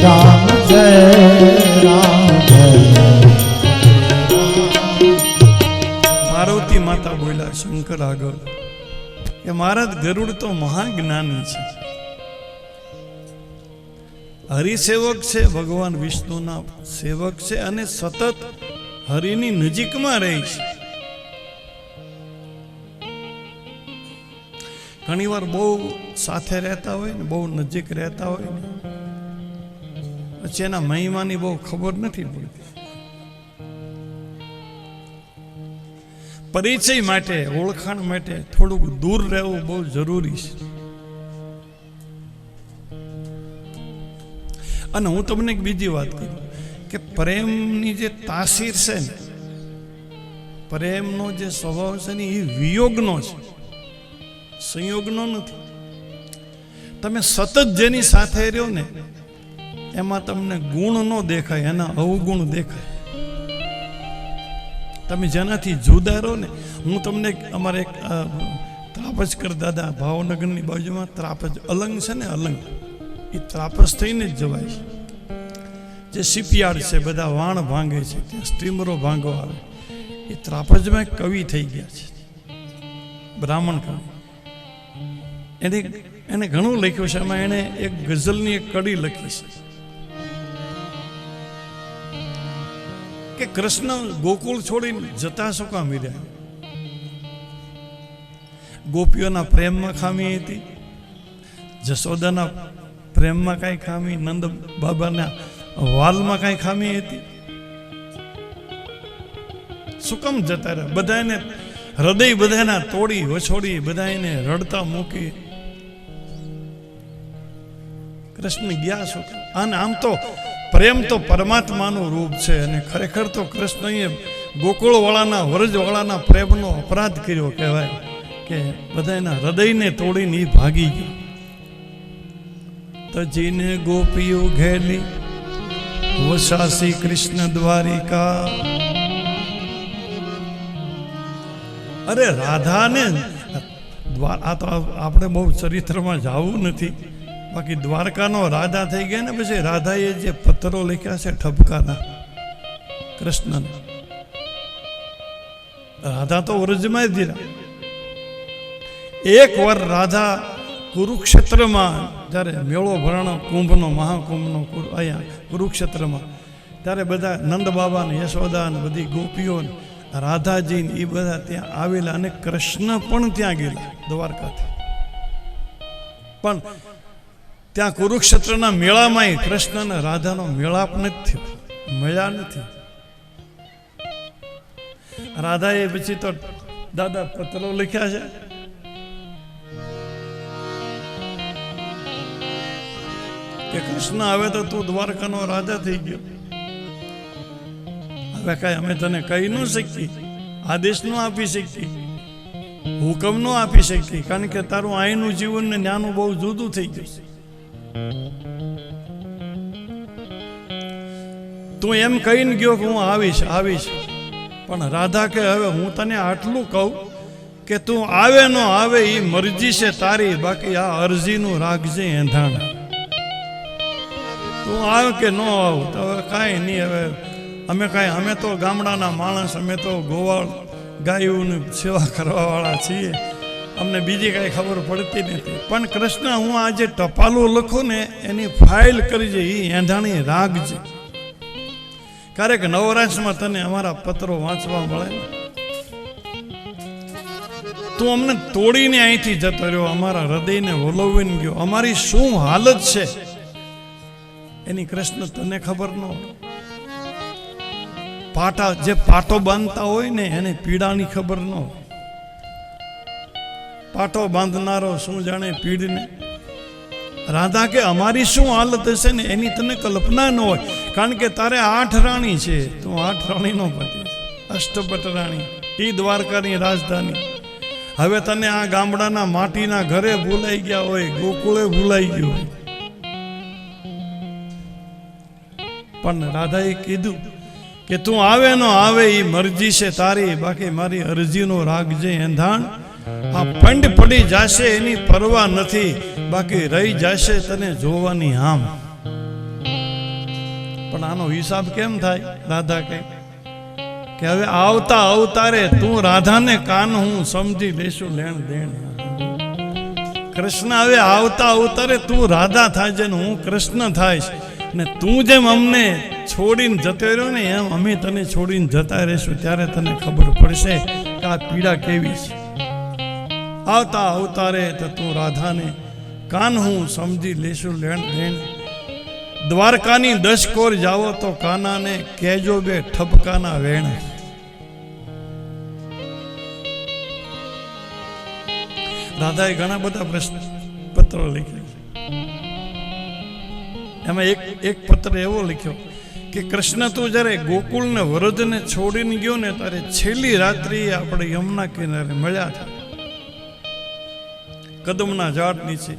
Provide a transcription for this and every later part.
રામ જય રામ જય પાર્વતી માતા બોલ્યા શંકર આગળ કે મહારાજ ગરુડ તો મહાજ્ઞાની છે, હરિસેવક છે, ભગવાન વિષ્ણુના સેવક છે અને સતત હરિની નજીકમાં રહે છે. ઘણી વાર બહુ સાથે રહેતા હોય ને, બહુ નજીક રહેતા હોય ને, પછી એના મહિમાની બહુ ખબર નથી પડતી. પરિચય માટે, ઓળખાણ માટે થોડુંક દૂર રહેવું બહુ જરૂરી છે. અને હું તમને એક બીજી વાત કરું કે પ્રેમની જે તાસીર છે ને, પ્રેમનો જે સ્વભાવ છે ને, એ વિયોગનો છે, સંયોગનો નથી. તમે સતત જેની સાથે રહ્યો ને એમાં તમને ગુણ ન દેખાય, એના અવગુણ દેખાય. તમે જેનાથી જુદા રહો ને, હું તમને અમારે એક ત્રાપજકર દાદા ભાવનગરની બાજુમાં ત્રાપજ અલંગ છે ને, અલંગ એ ત્રાપસ થઈને જ જવાય છે. જે શિપયાર્ડ છે, બધા વાણ ભાંગે છે, ત્યાં સ્ટીમરો ભાંગો આવે. એ ત્રાપજમાં એક કવિ થઈ ગયા છે, બ્રાહ્મણ કવિ. એને ઘણું લખ્યું છે. એમાં એને એક ગઝલની એક કડી લખી છે કે કૃષ્ણ ગોકુળ છોડીને જતા શું કામ રહ્યા? ગોપીઓના પ્રેમમાં ખામી હતી, જશોદાના પ્રેમમાં કાંઈ ખામી, નંદ બાબાના વાલમાં કાંઈ ખામી હતી? શું કામ જતા રહ્યા? બધાને હૃદય બધાના તોડી વછોડી, બધાને રડતા મૂકી કૃષ્ણ ગયા શું? અને આમ તો પ્રેમ તો પરમાત્માનું રૂપ છે, અને ખરેખર તો કૃષ્ણએ ગોકુળવાળાના, વ્રજવાળાના પ્રેમનો અપરાધ કર્યો કહેવાય કે બધાના હૃદયને તોડીને એ ભાગી ગયો. તજીને ગોપીઓ ઘેલી વસાસી કૃષ્ણ દ્વારિકા. અરે રાધાને, આ તો આપણે બહુ ચરિત્રમાં જવું નથી, બાકી દ્વારકાનો રાધા થઈ ગયા ને પછી રાધાએ જે પત્રો લખ્યા છે ઠપકાના કૃષ્ણને, રાધા તો વ્રજમાં જ દીધા. એક વાર રાધા કુરુક્ષેત્રમાં જ્યારે મેળો ભરાણો, કુંભનો, મહાકુંભનો અહીંયા કુરુક્ષેત્રમાં, ત્યારે બધા નંદ બાબા ને યશોદા ને બધી ગોપીઓ રાધાજી એ બધા ત્યાં આવેલા, અને કૃષ્ણ પણ ત્યાં ગયેલા દ્વારકાથી. પણ ત્યાં કુરુક્ષેત્રના મેળામાં કૃષ્ણ અને રાધાનો મેળાપ નથી થયો, મળ્યા નથી. રાધાએ પછી તો દાદા પત્રો લખ્યા છે કે કૃષ્ણ હવે તો તું દ્વારકાનો રાજા થઈ ગયો, હવે કઈ અમે તને કહી ન શકીએ, આદેશ ન આપી શકીએ, હુકમ ન આપી શકીએ, કારણ કે તારું અહીંનું જીવન ને ત્યાંનું બહુ જુદું થઈ ગયું છે. તું એમ કહીને ગયો કે હું આવીશ આવીશ, પણ રાધા કે હવે હું તને આટલું કહું કે તું આવે ન આવે એ મરજી છે તારી, બાકી આ અરજીનું રાખજે એંધાણ. તું આવ કે ન આવ તો હવે કાંઈ નહીં. હવે અમે તો ગામડાના માણસ, અમે તો ગોવાળ ગાયોની સેવા કરવાવાળા છીએ, અમને બીજી કાંઈ ખબર પડતી નથી. પણ કૃષ્ણ, હું આજે ટપાલું લખું ને એની ફાઇલ કરજે, એ એંધાણી રાખજે. ક્યારેક નવરાશમાં તને અમારા પત્રો વાંચવા મળે ને, તું અમને તોડીને અહીંથી જતો રહ્યો, અમારા હૃદયને વલોવીને ગયો, અમારી શું હાલત છે એની કૃષ્ણ તને ખબર ન હોય. જે પાટો બાંધતા હોય ને એને પીડાની ખબર ન હોય. પાટો બાંધનારો શું જાણે પીડને. રાધા કે અમારી શું હાલત હશે ને એની તને કલ્પના ન હોય, કારણ કે તારે 8 રાણી છે, તું 8 રાણી નો પતિ, અષ્ટપટ રાણી, એ દ્વારકાની રાજધાની. હવે તને આ ગામડાના માટીના ઘરે ભૂલાઈ ગયા હોય, ગોકુળે ભૂલાઈ ગયું હોય. પણ રાધાએ કીધું કે તું આવે ન આવે એ મરજી છે તારી, બાકી મારી અરજીનો રાખજે એંધાણ. આ પંડ પડી જશે એની પરવા નથી, બાકી રહી જશે તને જોવાની આમ. પણ આનો હિસાબ કેમ થાય? રાધા કે હવે આવતા અવતારે તું રાધાને કાન હું સમજી લેશું લેણ દેણ. કૃષ્ણ હવે આવતા અવતારે તું રાધા થાય છે ને હું કૃષ્ણ થાઈશ, ને તું જેમ અમને છોડીને જતો રહ્યો ને એમ અમે તને છોડીને જતા રહેશું. ત્યારે તને ખબર પડશે કે આ પીડા કેવી છે. આવતા અવતારે તો તું રાધાને કાન હું સમજી લેશું લેણ દેણ. દ્વારકાની 10 કોર જાવો તો કાનાને કહેજો બે ઠપકાના વેણ. રાધાએ ઘણા બધા પ્રશ્ન પત્રો લખ્યા. એમાં એક પત્ર એવો લખ્યો કે કૃષ્ણ તું જ્યારે ગોકુળને વરદને છોડીને ગયો ને ત્યારે છેલ્લી રાત્રિ આપણે યમુના કિનારે મળ્યા હતા, કદમના ઝાડ નીચે.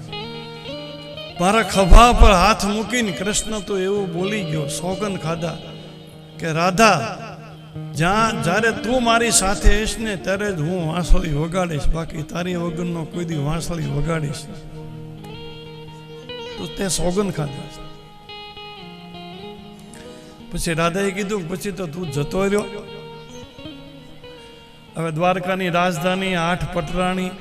મારા ખભા પર હાથ મૂકીને કૃષ્ણ તો એવું બોલી ગયો, સોગંદ ખાધા કે રાધા જ્યારે તું મારી સાથે હઈશ ને ત્યારે જ હું વાંસળી વગાડીશ, બાકી તારી વગરનો કોઈ દી વાંસળી વગાડીશ. તો તે સોગંદ ખાધા. પછી રાધાએ કીધું પછી તો તું જતો રહ્યો. હવે દ્વારકાની રાજધાની 8 પટરાણી.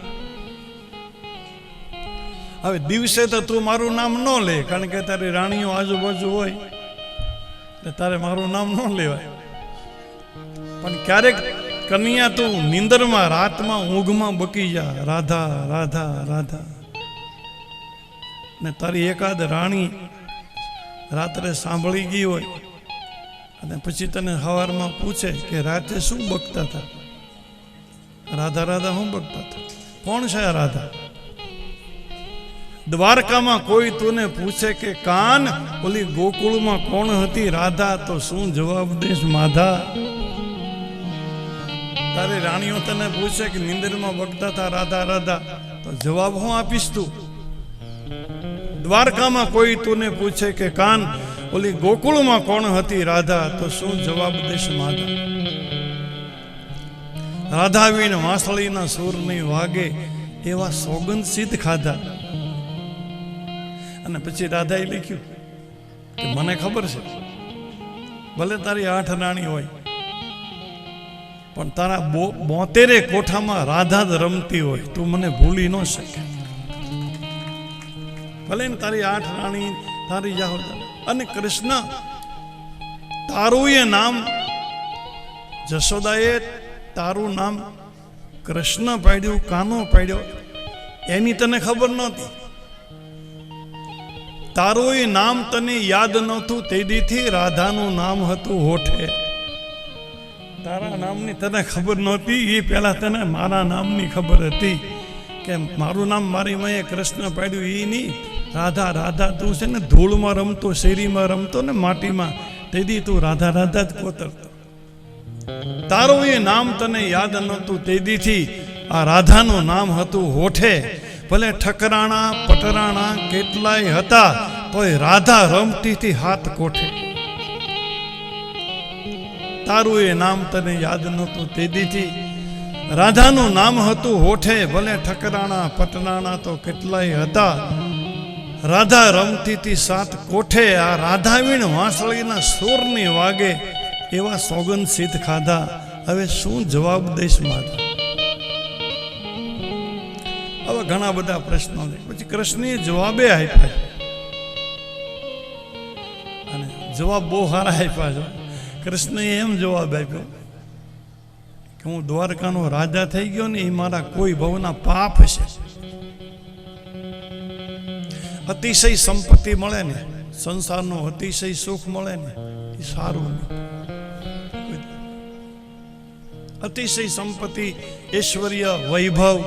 હવે દિવસે તો તું મારું નામ ન લે, કારણ કે તારી રાણીઓ આજુબાજુ હોય એટલે તારે મારું નામ ન લેવાય. પણ ક્યારેક કન્યા તું નીંદરમાં રાતમાં ઊંઘમાં બકી જા, રાધા રાધા રાધા. ને તારી એકાદ રાણી રાત્રે સાંભળી ગઈ હોય અને પછી તને સવારમાં પૂછે કે રાતે શું બકતા હતા? રાધા રાધા શું બકતા હતા? કોણ છે આ રાધા? દ્વારકામાં કોઈ તુને પૂછે કે કાન ઓલી ગોકુળમાં કોણ હતી રાધા, તો શું જવાબ દેશ માધા? તારી રાણીઓ તને પૂછે કે નિંદરમાં બગતા હતા રાધા રાધા, તો જવાબ હું આપીશ તું? દ્વારકામાં કોઈ તુને પૂછે કે કાન ઓલી ગોકુળમાં કોણ હતી રાધા, તો શું જવાબ દેશ માધા? રાધા વીણ વાંસળીના સૂર નહીં વાગે એવા સોગંદ સિદ્ધ ખાધા. અને પછી રાધાએ લખ્યું કે મને ખબર છે ભલે તારી 8 રાણી હોય પણ તારા 72 કોઠામાં રાધા જ રમતી હોય, તું મને ભૂલી ન શકે. ભલે ને તારી 8 રાણી તારી જાહો. અને કૃષ્ણ તારું એ નામ, જશોદાએ તારું નામ કૃષ્ણ પાડ્યું, કાનો પાડ્યો, એની તને ખબર નહોતી. તારું એ નામ તને યાદ નહોતું, તે દીથી રાધાનું નામ હતું હોઠે. તારા નામની તને ખબર નહોતી, એ પહેલા તને મારા નામની ખબર હતી કે મારું નામ મારી માએ કૃષ્ણ પાડ્યું. એ નહીં, રાધા રાધા તું છે ને ધૂળમાં રમતો, શેરીમાં રમતો ને માટીમાં, તેથી તું રાધા રાધા જ કોતરતો. તારું એ નામ તને યાદ નહોતું, તે દીથી આ રાધાનું નામ હતું હોઠે. ભલે ઠકરાણા પટરાણા કેટલાય હતા, તોય રાધા રમતી હતી હાથ કોઠે. તારું એ નામ તને યાદ નહોતું, તે દીથી રાધાનું નામ હતું હોઠે. ભલે ઠકરાણા પટરાણા તો કેટલાય હતા, રાધા રમતી હતી સાત કોઠે. આ રાધા વીણ વાંસળીના સૂરની વાગે એવા સોગંદ સિદ્ધ ખાધા. હવે શું જવાબ દઈશ માધા? હવે ઘણા બધા પ્રશ્નો છે. પછી કૃષ્ણએ જવાબે આપ્યા અને જવાબ બહુ સારા આપ્યા છે. કૃષ્ણએ એમ જવાબ આપ્યો કે હું દ્વારકાનો રાજા થઈ ગયો ને એ મારા કોઈ ભવના પાપ છે. અતિશય સંપત્તિ મળે ને, સંસારનો અતિશય સુખ મળે ને એ સારું નહીં. અતિશય સંપત્તિ, ઐશ્વર્ય, વૈભવ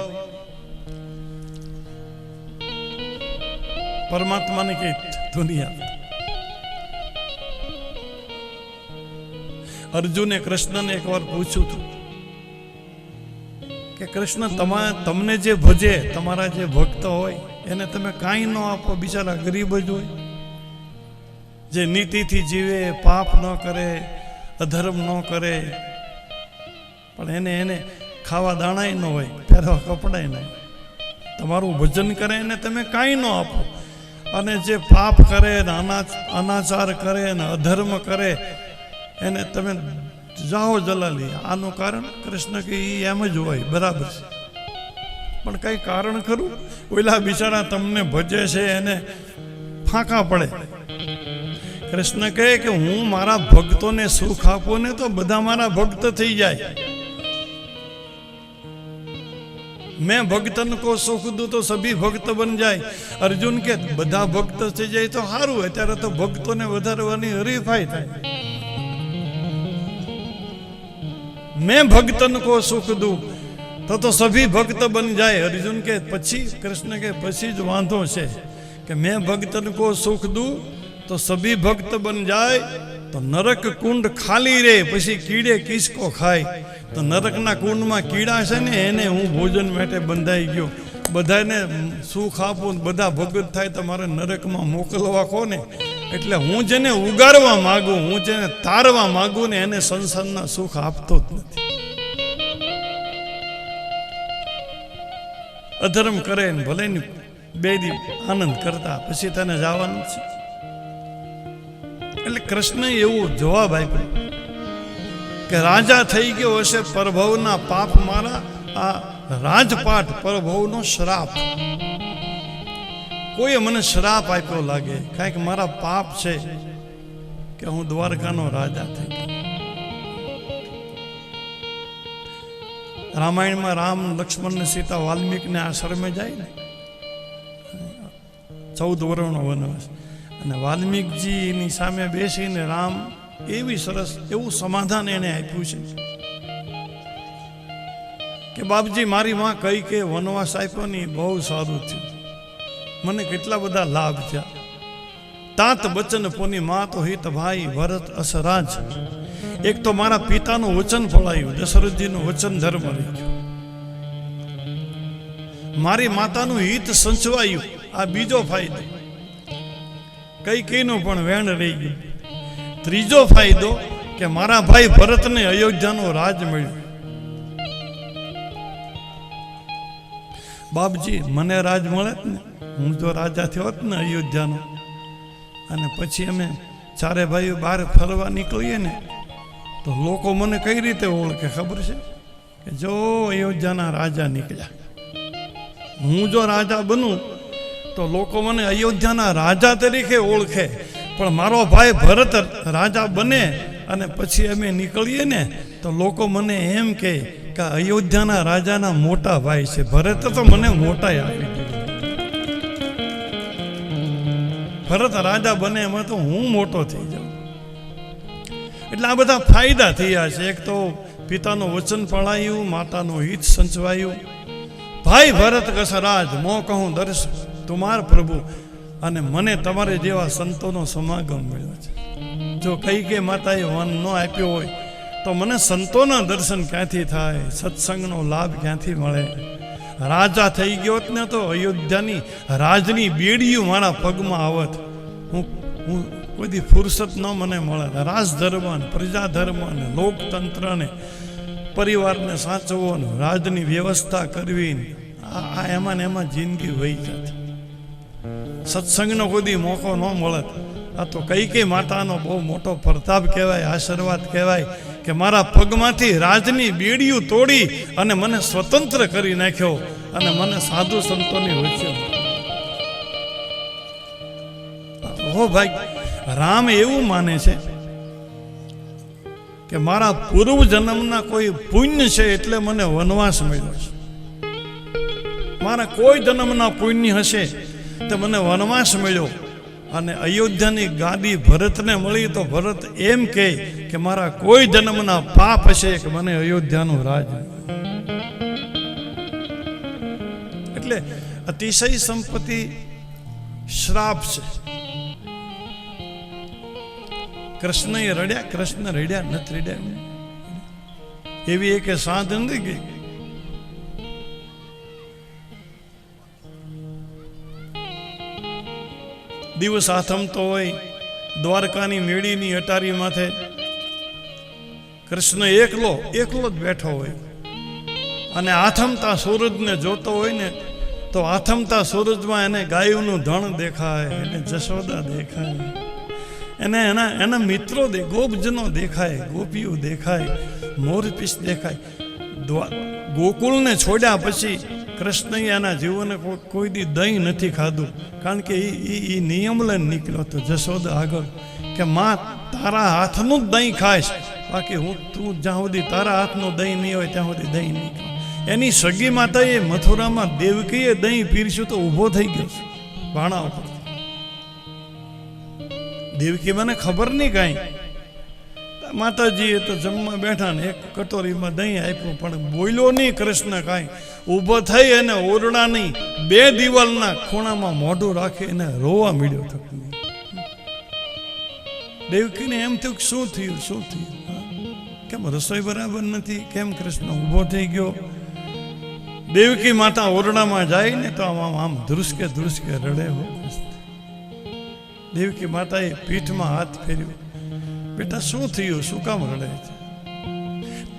પરમાત્માની કઈ દુનિયા. અર્જુને કૃષ્ણને એકવાર પૂછ્યું હતું કે કૃષ્ણ તમને જે ભજે, તમારા જે ભક્ત હોય એને તમે કાંઈ ન આપો, બિચારા ગરીબ જ હોય, જે નીતિથી જીવે, પાપ ન કરે, અધર્મ ન કરે, પણ એને ખાવા દાણાય ન હોય, પહેરવા કપડાય નહીં, તમારું ભજન કરે એને તમે કાંઈ ન આપો. અને જે પાપ કરે ને અનાચાર કરે ને અધર્મ કરે એને તમે જાઓ જલાલી. આનું કારણ કૃષ્ણ કે એ એમ જ હોય, બરાબર છે, પણ કઈ કારણ ખરું? ઓલા બિચારા તમને ભજે છે એને ફાંકા પડે. કૃષ્ણ કહે કે હું મારા ભક્તોને સુખ આપું ને તો બધા મારા ભક્ત થઈ જાય. मैं भक्तन को सुख दूं तो सभी भक्त बन जाए. अर्जुन के બધા ભક્ત થઈ જાય તો સારું. અત્યારે તો ભક્તોને વધારવાની હરીફાઈ થાય. मैं भक्तन को सुख दूं तो सभी भक्त बन जाए. अर्जुन के પછી કૃષ્ણ કે પછી જ વાંધો છે કે मैं भक्तन को सुख दूं तो सभी भक्त बन जाए तो नरक कुंड खाली रे પછી કીડે કિસકો ખાય. તો નરકના કુંડમાં કીડા છે ને એને હું ભોજન માટે બંધાઈ ગયો. બધાને સુખ આપું, બધા ભગત થાય તો મારે નરકમાં મોકલવા કોને? એટલે હું જેને ઉગારવા માગું, હું જેને તારવા માગું ને એને સંસારના સુખ આપતો જ નથી. અધર્મ કરે ને ભલે ને બે દી આનંદ કરતા પછી તને જવાનું છે. એટલે કૃષ્ણએ એવો જવાબ આપ્યો કે રાજા થઈ ગયો હશે પ્રભવના પાપ મારા, આ રાજપાટ પ્રભવનો શ્રાપ. કોઈએ મને શ્રાપ આપ્યો લાગે, કારણ કે મારા પાપ છે કે હું દ્વારકાનો રાજા થઈ ગયો. રામાયણમાં રામ, લક્ષ્મણ ને સીતા વાલ્મીકને આશ્રમે જાય ને, 14 વર્ષનો વનવાસ, અને વાલ્મીકજીની સામે બેસીને રામ એવી સરસ એવું સમાધાન એને આપ્યું છે કે બાપજી મારી માં કઈ કે વનવાસ આપ્યો ને બહુ સારું થયું, મને કેટલા બધા લાભ થયા. તાત બચન પોની માં તો હિત ભાઈ ભરત અસરાજ. એક તો મારા પિતાનું વચન ફળાયું, દશરથજીનું વચન ધર્મ રહી ગયું. મારી માતાનું હિત સંચવાયું, આ બીજો ફાયદો. કઈનું પણ વેણ રહી ગયું. ત્રીજો ફાયદો કે મારા ભાઈ ભરતને અયોધ્યાનો રાજ મળ્યું. બાપજી મને રાજ મળે ને, હું જો રાજા થયો હોત ને અયોધ્યાનો, અને પછી અમે ચારે ભાઈઓ બહાર ફરવા નીકળીએ ને તો લોકો મને કઈ રીતે ઓળખે ખબર છે? કે જો અયોધ્યાના રાજા નીકળ્યા. હું જો રાજા બનું તો લોકો મને અયોધ્યાના રાજા તરીકે ઓળખે, પણ મારો ભાઈ ભરત રાજા બને અને પછી અમે નીકળીએ ને તો લોકો મને એમ કહે કે અયોધ્યાના રાજાના મોટા ભાઈ છે. ભરત તો મને મોટા આપી દીધું. ભરત રાજા બને એમાં તો હું મોટો થઈ જાઉં. એટલે આ બધા ફાયદા થયા છે. એક તો પિતાનું વચન પળાયું, માતાનું હિત સંચવાયું. ભાઈ ભરત કસરાજ મો કહું દર્શ તુમાર પ્રભુ. અને મને તમારે જેવા સંતોનો સમાગમ મળ્યો છે. જો કઈ માતાએ વન ન આપ્યો હોય તો મને સંતોના દર્શન ક્યાંથી થાય, સત્સંગનો લાભ ક્યાંથી મળે? રાજા થઈ ગયો હોત ને તો અયોધ્યાની રાજની બેડીયું મારા પગમાં આવત. હું કોઈ ફુરસત ન મને મળે. રાજધર્મ ને પ્રજાધર્મ ને લોકતંત્ર ને પરિવારને સાચવવો ને રાજની વ્યવસ્થા કરવી, આ એમાં ને એમાં જિંદગી વહી જતી. સત્સંગનો કોઈ મોકો ન મળે. આ તો કઈ માતાનો બહુ મોટો પ્રતાપ કહેવાય, આશીર્વાદ કહેવાય કે મારા પગમાંથી રાજની બેડીયું તોડી અને મને સ્વતંત્ર કરી નાખ્યો અને મને સાધુ સંતોની વચ્ચે. હો ભાઈ, રામ એવું માને છે કે મારા પૂર્વ જન્મના કોઈ પુણ્ય છે એટલે મને વનવાસ મળ્યો છે. મારા કોઈ જન્મના પુણ્ય હશે તો મને વનવાસ મળ્યો. અને અયોધ્યાની ગાદી ભરતને મળી તો ભરત એમ કહે કે મારા કોઈ જન્મના પાપ હશે કે મને અયોધ્યાનું રાજ. એટલે અતિશય સંપત્તિ શ્રાપ છે. કૃષ્ણ એ રડ્યા, કૃષ્ણ રડ્યા નથી રડ્યા એવી એક સાંધ નથી ગઈ. દિવસ આથમતો હોય દ્વારકાની મેળીની અટારી માથે કૃષ્ણ એકલો જ બેઠો હોય અને આથમતા સૂરજને જોતો હોય ને તો આથમતા સૂરજમાં એને ગાયોનું ધણ દેખાય, એને જશોદા દેખાય, એને એના મિત્રો ગોપજનો દેખાય, ગોપીઓ દેખાય, મોરપીસ દેખાય. ગોકુળને છોડ્યા પછી કૃષ્ણએ એના જીવને કોઈ દી દહીં નથી ખાધું, કારણ કે એ નિયમ લઈને નીકળ્યો હતો જશોદા આગળ કે માં તારા હાથનું જ દહીં ખાઈશ, બાકી તું જ્યાં સુધી તારા હાથનું દહીં નહીં હોય ત્યાં સુધી દહીં નહીં ખાય. એની સગી માતાએ મથુરામાં દેવકીએ દહીં પીરસ્યું તો ઊભો થઈ ગયો છે ભાણા ઉપર. દેવકી મને ખબર નહીં કાંઈ, માતાજીએ તો જમવા બેઠા ને એક કટોરીમાં દહીં આપ્યું, પણ બોલ્યો નહીં કૃષ્ણ કાંઈ. ઊભો થઈ અને ઓરડાની 2 દિવાલના ખૂણામાં મોઢું રાખી એને રોવા મળ્યો હતો. દેવકીને એમ થયું કે શું થયું, શું થયું, કેમ રસોઈ બરાબર નથી, કેમ કૃષ્ણ ઊભો થઈ ગયો. દેવકી માતા ઓરડામાં જાય ને તો આમ ધ્રુસકે ધ્રુસકે રડે હો. દેવકી માતાએ પીઠમાં હાથ ફેર્યો, બેટા શું થયું, શું કામ રડે છે,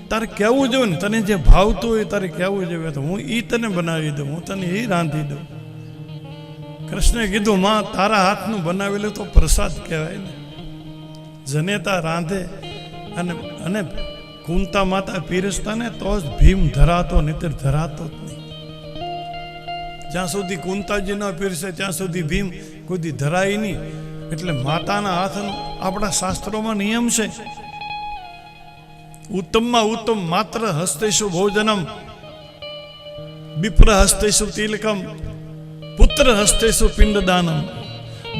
તારે કહેવું જોઈએ ને, તને જે ભાવતું હોય તારે કહેવું જોઈએ, તો હું ઈ તને બનાવી દઉં, હું તને એ રાંધી દઉં. કૃષ્ણે કીધું માં તારા હાથનું બનાવેલું તો પ્રસાદ કહેવાય ને, જનેતા રાંધે અને કુંતા માતા પીરસતા ને તો જ ભીમ ધરાતો, નહીતર ધરાતો જ નહીં. જ્યાં સુધી કુંતાજી ન પીરસે ત્યાં સુધી ભીમ કોઈ દી ધરાય નહીં. એટલે માતાના હાથનું આપણા શાસ્ત્રોમાં નિયમ છે, ઉત્તમમાં ઉત્તમ માત્ર હસ્તેષુ ભોજનમ, વિપ્ર હસ્તેષુ તિલકમ, પુત્ર હસ્તેષુ પિંડદાનમ.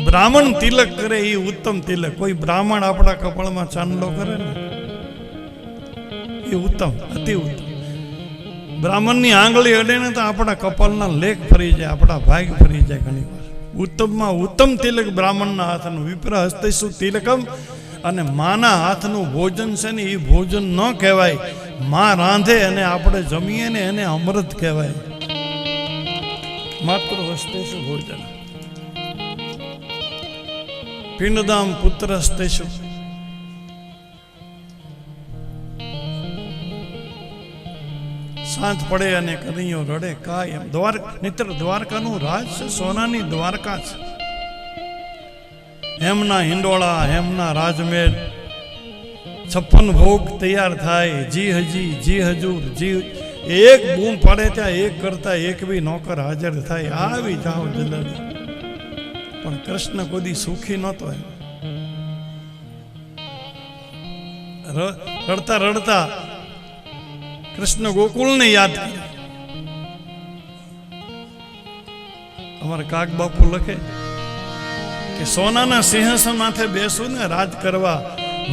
બ્રાહ્મણ તિલક કરે એ ઉત્તમ તિલક. કોઈ બ્રાહ્મણ આપણા કપાળમાં ચાંદલો કરે ને એ ઉત્તમ, અતિ ઉત્તમ. બ્રાહ્મણની આંગળી અડે ને તો આપણા કપાળના લેખ ફરી જાય, આપણા ભાગ ફરી જાય. ઘણી વાર ઉત્તમમાં ઉત્તમ તિલક બ્રાહ્મણના હાથનું, વિપ્ર હસ્તેષુ તિલકમ. અને માના હાથનું ભોજન છે ને એ ભોજન ન કહેવાય, માં રાંધે અને આપણે જમીએ ને એને અમૃત કહેવાય. માત્ર હસ્તેષુ ભોજન. પિંડદામ પુત્ર હસ્તેષુ. સાંજ પડે અને કનૈયો રડે કાય એમ. દ્વારકાનું રાજ છે, સોનાની દ્વારકા છે. હેમના હિંડોળા, હેમના રાજમહેલ, 56 ભોગ તૈયાર થાય. જી હજી, જી હજુર, જી એક બૂમ પાડે ત્યાં એક કરતા એક બી નોકર હાજર થાય. આવી જાઓ જલ્દી. પણ કૃષ્ણ કોઈ સુખી નહોતો. રડતા રડતા કૃષ્ણ ગોકુળને યાદ કરે. અમારા કાક બાપુ લખે કે સોનાના સિંહાસન માથે બેસું ને રાજ કરવા,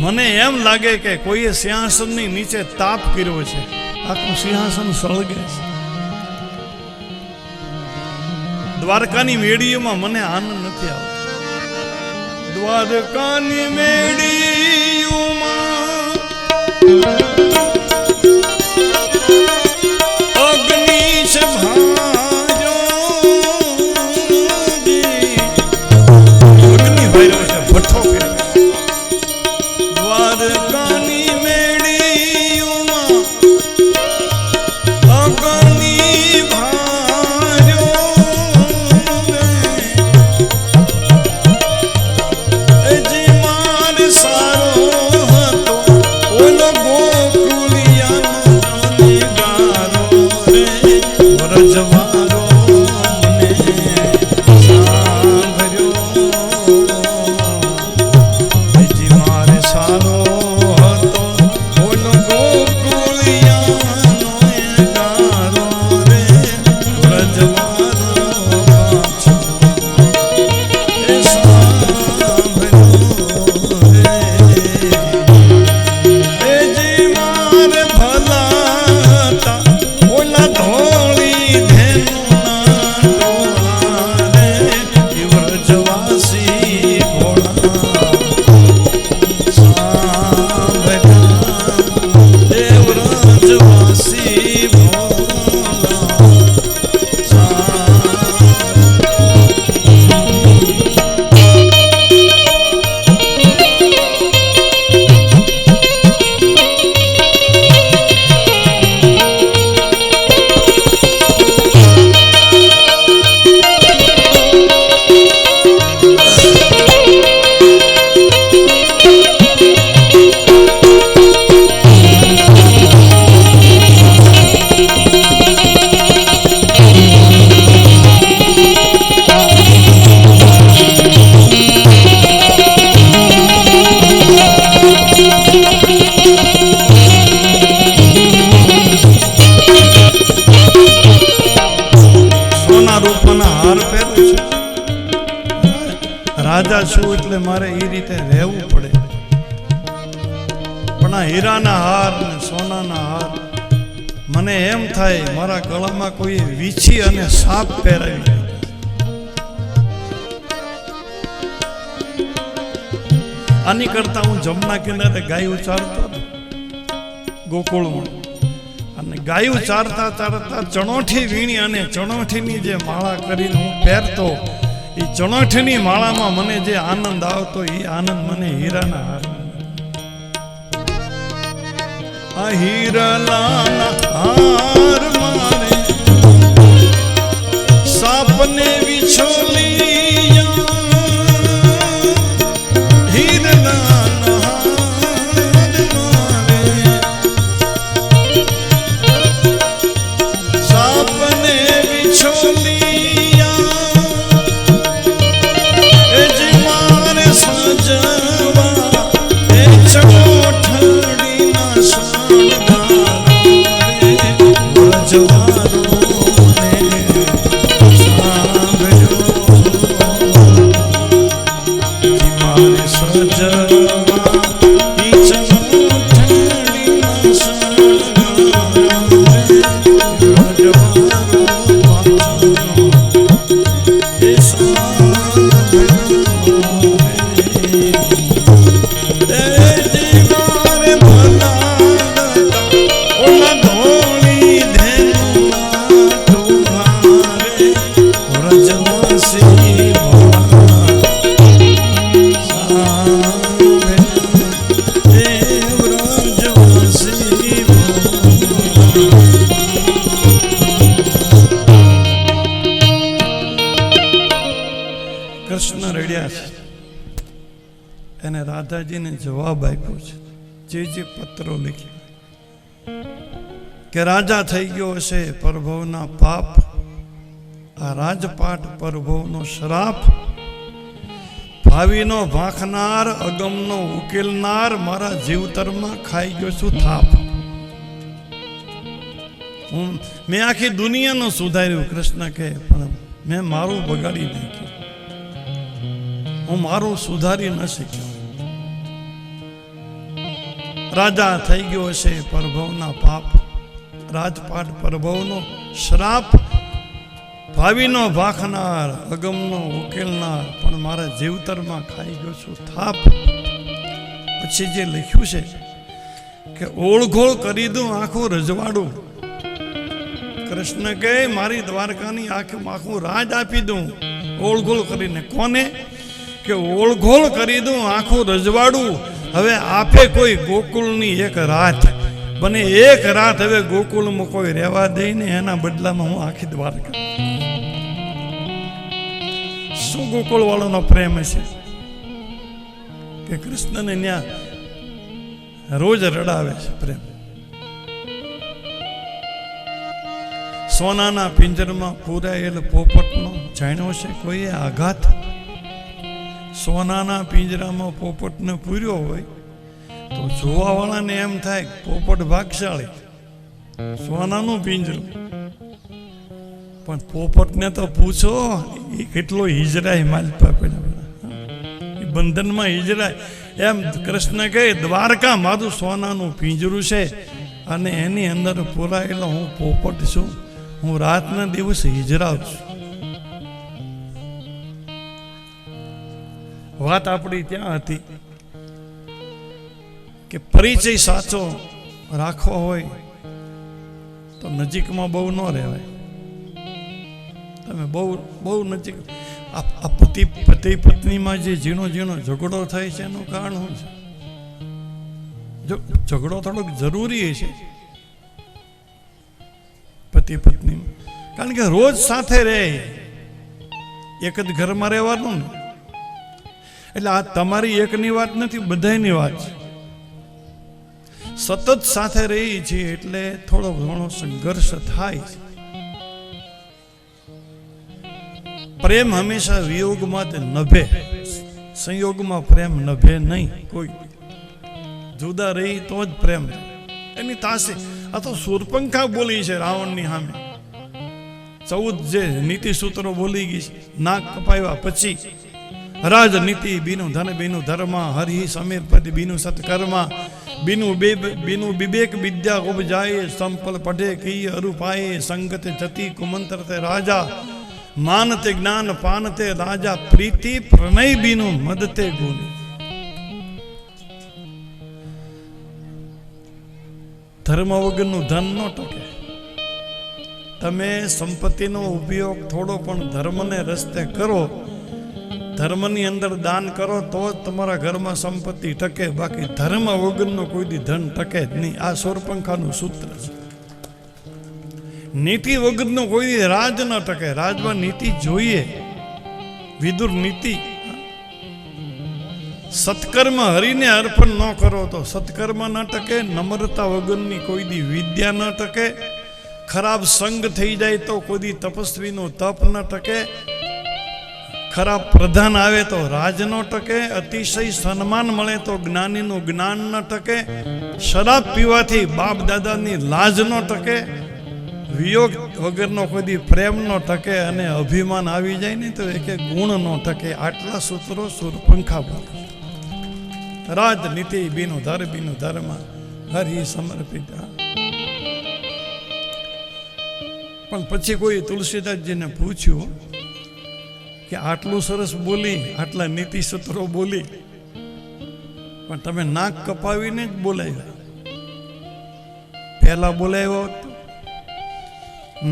મને એમ લાગે કે કોઈએ સિંહાસનની નીચે તાપ કર્યો છે, આખું સિંહાસન સળગે છે. દ્વારકાની મેળીઓમાં મને આનંદ નથી આવતો. દ્વારકાની મેળીઓમાં અગ્નિ છે ભાજો, અગ્નિ ભર્યો છે, ભઠ્ઠો કર્યો. દ્વારકાની મેળીઓમાં અગ્નિ ભાર્યો, જે માર સારો હતો ઓલો ગોકુળિયાનો ગારો રે, વ્રજવારો મને સાંભળ્યો. રાજા છું એટલે મારે એ રીતે રહેવું પડે. પણ આ હીરાના હાર ને સોનાના હાર મને એમ થાય મારા ગળામાં કોઈ વીછી અને સાપ પહેરાવી. આની કરતા હું જમના કિનારે ગાયું ચારતો ગોકુળમાં, અને ગાયું ચારતા ચારતા ચણોઠી વીણી અને ચણોઠીની જે માળા કરીને હું પહેરતો, એ ચણોઠીની માળામાં મને જે આનંદ આવતો એ આનંદ મને હીરાના હાર. આ હીરાના હાર મારે સાપને વિછોલી, કૃષ્ણ રડ્યા છે. એને રાધાજીને જવાબ આપ્યો છે, જે પત્રો લખ્યા કે રાજા થઈ ગયો હશે પ્રભુના પાપ, આ રાજપાટ પ્રભુનો શ્રાપ, ભાવિનો ભાંખનાર અગમનો ઉકેલનાર, મારા જીવતરમાં ખાઈ ગયો છું થાપ. મેં આખી દુનિયાનું સુધાર્યું, કૃષ્ણ કહે, પણ મેં મારું બગાડી નાખ્યું, હું મારું સુધારી ન શક્યો. રાજા થઈ ગયો હશે પ્રભુના પાપ, રાજપાટ પ્રભુનો શ્રાપ, ભાવિનો ભાખનાર અગમનો ઉકેલનાર, પણ મારા જીવતરમાં ખાઈ ગયો છું થાપ. પછી જે લખ્યું છે કે ઓળઘોળ કરી દઉં આખું રજવાડું. કૃષ્ણ કહે મારી દ્વારકાની આખું રાજ આપી દઉં ઓળઘોળ કરીને. કોને? કે ઓળઘોળ કરી દઉં આખું રજવાડું. હવે આપે કોઈ ગોકુળની એક રાત, બને એક રાત હવે ગોકુળમાં કોઈ રહેવા દે ને, એના બદલામાં હું આખી દ્વારકા. શું ગોકુળ વાળાનો પ્રેમ છે કે કૃષ્ણને ત્યાં રોજ રડાવે છે પ્રેમ. સોનાના પિંજરમાં પૂરાયેલ પોપટનો જાણ્યો છે કોઈએ આઘાત? સોનાના પિંજરામાં પોપટને પૂર્યો હોય તો જોવાવાળાને એમ થાય પોપટ ભાગશાળી, સોનાનું પિંજરું. પણ પોપટને તો પૂછો એ કેટલો હિજરાય માલપા પડ્યા, એ બંધનમાં હિજરાય. એમ કૃષ્ણ કહે દ્વારકા મારું સોનાનું પિંજરું છે અને એની અંદર પૂરાયેલો હું પોપટ છું. હું રાતના દિવસ હિજરાવ છું. વાત આપણી ત્યાં હતી કે પરિચય સાચો રાખવો હોય તો નજીકમાં બહુ ન રહેવાય. તમે બહુ નજીક, આ પતિ પત્નીમાં જે ઝીણો ઝઘડો થાય છે એનું કારણ શું છે? ઝઘડો થોડોક જરૂરી છે પતિ પત્નીમાં, કારણ કે રોજ સાથે રહે, એક જ ઘરમાં રહેવાનું ને. એટલે આ તમારી એકની વાત નથી, બધાની વાત છે. સતત સાથે રહી છે એટલે થોડો ઘણો સંઘર્ષ થાય છે. પ્રેમ હંમેશા વિયોગમાં જ નભે, સંયોગમાં પ્રેમ નભે નહીં. કોઈ જુદા રહી તો જ પ્રેમ એની તાસે. આ તો શૂરપંખા બોલી છે રાવણની સામે, 14 જે નીતિ સૂત્રો બોલી ગઈ છે નાક કપાવ્યા પછી. રાજનીતિ બીનું ધન બીનું ધર્મ, હરિ સમીર પતિ બીનું સત્કર્મ, બીનું વિવેક વિદ્યા ઉપજાય, સંપલ પઢે કી અરુપાય, સંગત જતી કુમંત્ર તે રાજા, માનતે જ્ઞાન પાનતે રાજા, પ્રીતિ પ્રણય બીનું મદતે ગુણ. ધર્મ વગરનું ધન ન ટકે. તમે સંપત્તિનો ઉપયોગ થોડો પણ ધર્મને રસ્તે કરો, ધર્મની અંદર દાન કરો તો જ તમારા ઘરમાં સંપત્તિ ટકે, બાકી ધર્મ વગરનો કોઈ દી ધન ટકે જ નહીં. આ શૂરપંખાનું સૂત્ર છે. નીતિ વગરનો કોઈ દી રાજ ન ટકે. રાજમાં નીતિ જોઈએ. વિદુર નીતિ. સત્કર્મ હરિને અર્પણ ન કરો તો સત્કર્મ ન ટકે. નમ્રતા વગરની કોઈ દી વિદ્યા ન ટકે. ખરાબ સંગ થઈ જાય તો કોઈ દી તપસ્વીનું તપ ન ટકે. ખરાબ પ્રધાન આવે તો રાજ ન ટકે. અતિશય સન્માન મળે તો જ્ઞાનીનું જ્ઞાન ન ટકે. શરાબ પીવાથી બાપ દાદાની લાજ ન ટકે. વિયોગ વગરનો કોઈ દી પ્રેમ ન ટકે. અને અભિમાન આવી જાય ને તો એક ગુણ ન ટકે. આટલા સૂત્રો શૂરપંખા બોલે. રાજનીતિ બીનું ધર બીનું ધર્મ, હરિ સમર્પિત. પણ પછી કોઈ તુલસીદાસજીને પૂછ્યું કે આટલું સરસ બોલી, આટલા નીતિ સૂત્રો બોલી, પણ તમે નાક કપાવીને જ બોલાવ્યા. પહેલા બોલાવ્યો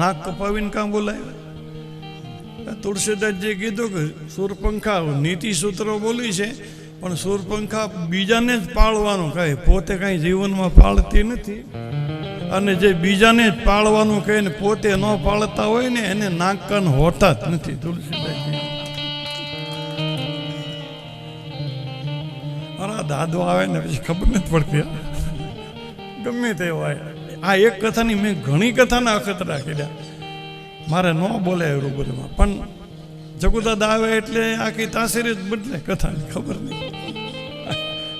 નાક કપાવીને કાં બોલાવ્યા? તુલસીદાસજીએ કીધું કે શૂરપંખા નીતિ સૂત્રો બોલી છે, પણ શૂરપંખા બીજાને જ પાળવાનું કહે, પોતે કાંઈ જીવનમાં પાળતી નથી. અને જે બીજાને જ પાળવાનું કહે ને પોતે ન પાળતા હોય ને એને નાક કાન હોતા જ નથી. તુલસીદાસજી મારા દાદો આવે ને પછી ખબર નથી પડતી. ગમે તે હોય. આ એક કથાની મેં ઘણી કથાના અખતરા કર્યા. મારે ન બોલાય રૂબરૂમાં, પણ જગુદાદા આવે એટલે આખી તાસીર જ બદલે. કથાની ખબર નહીં,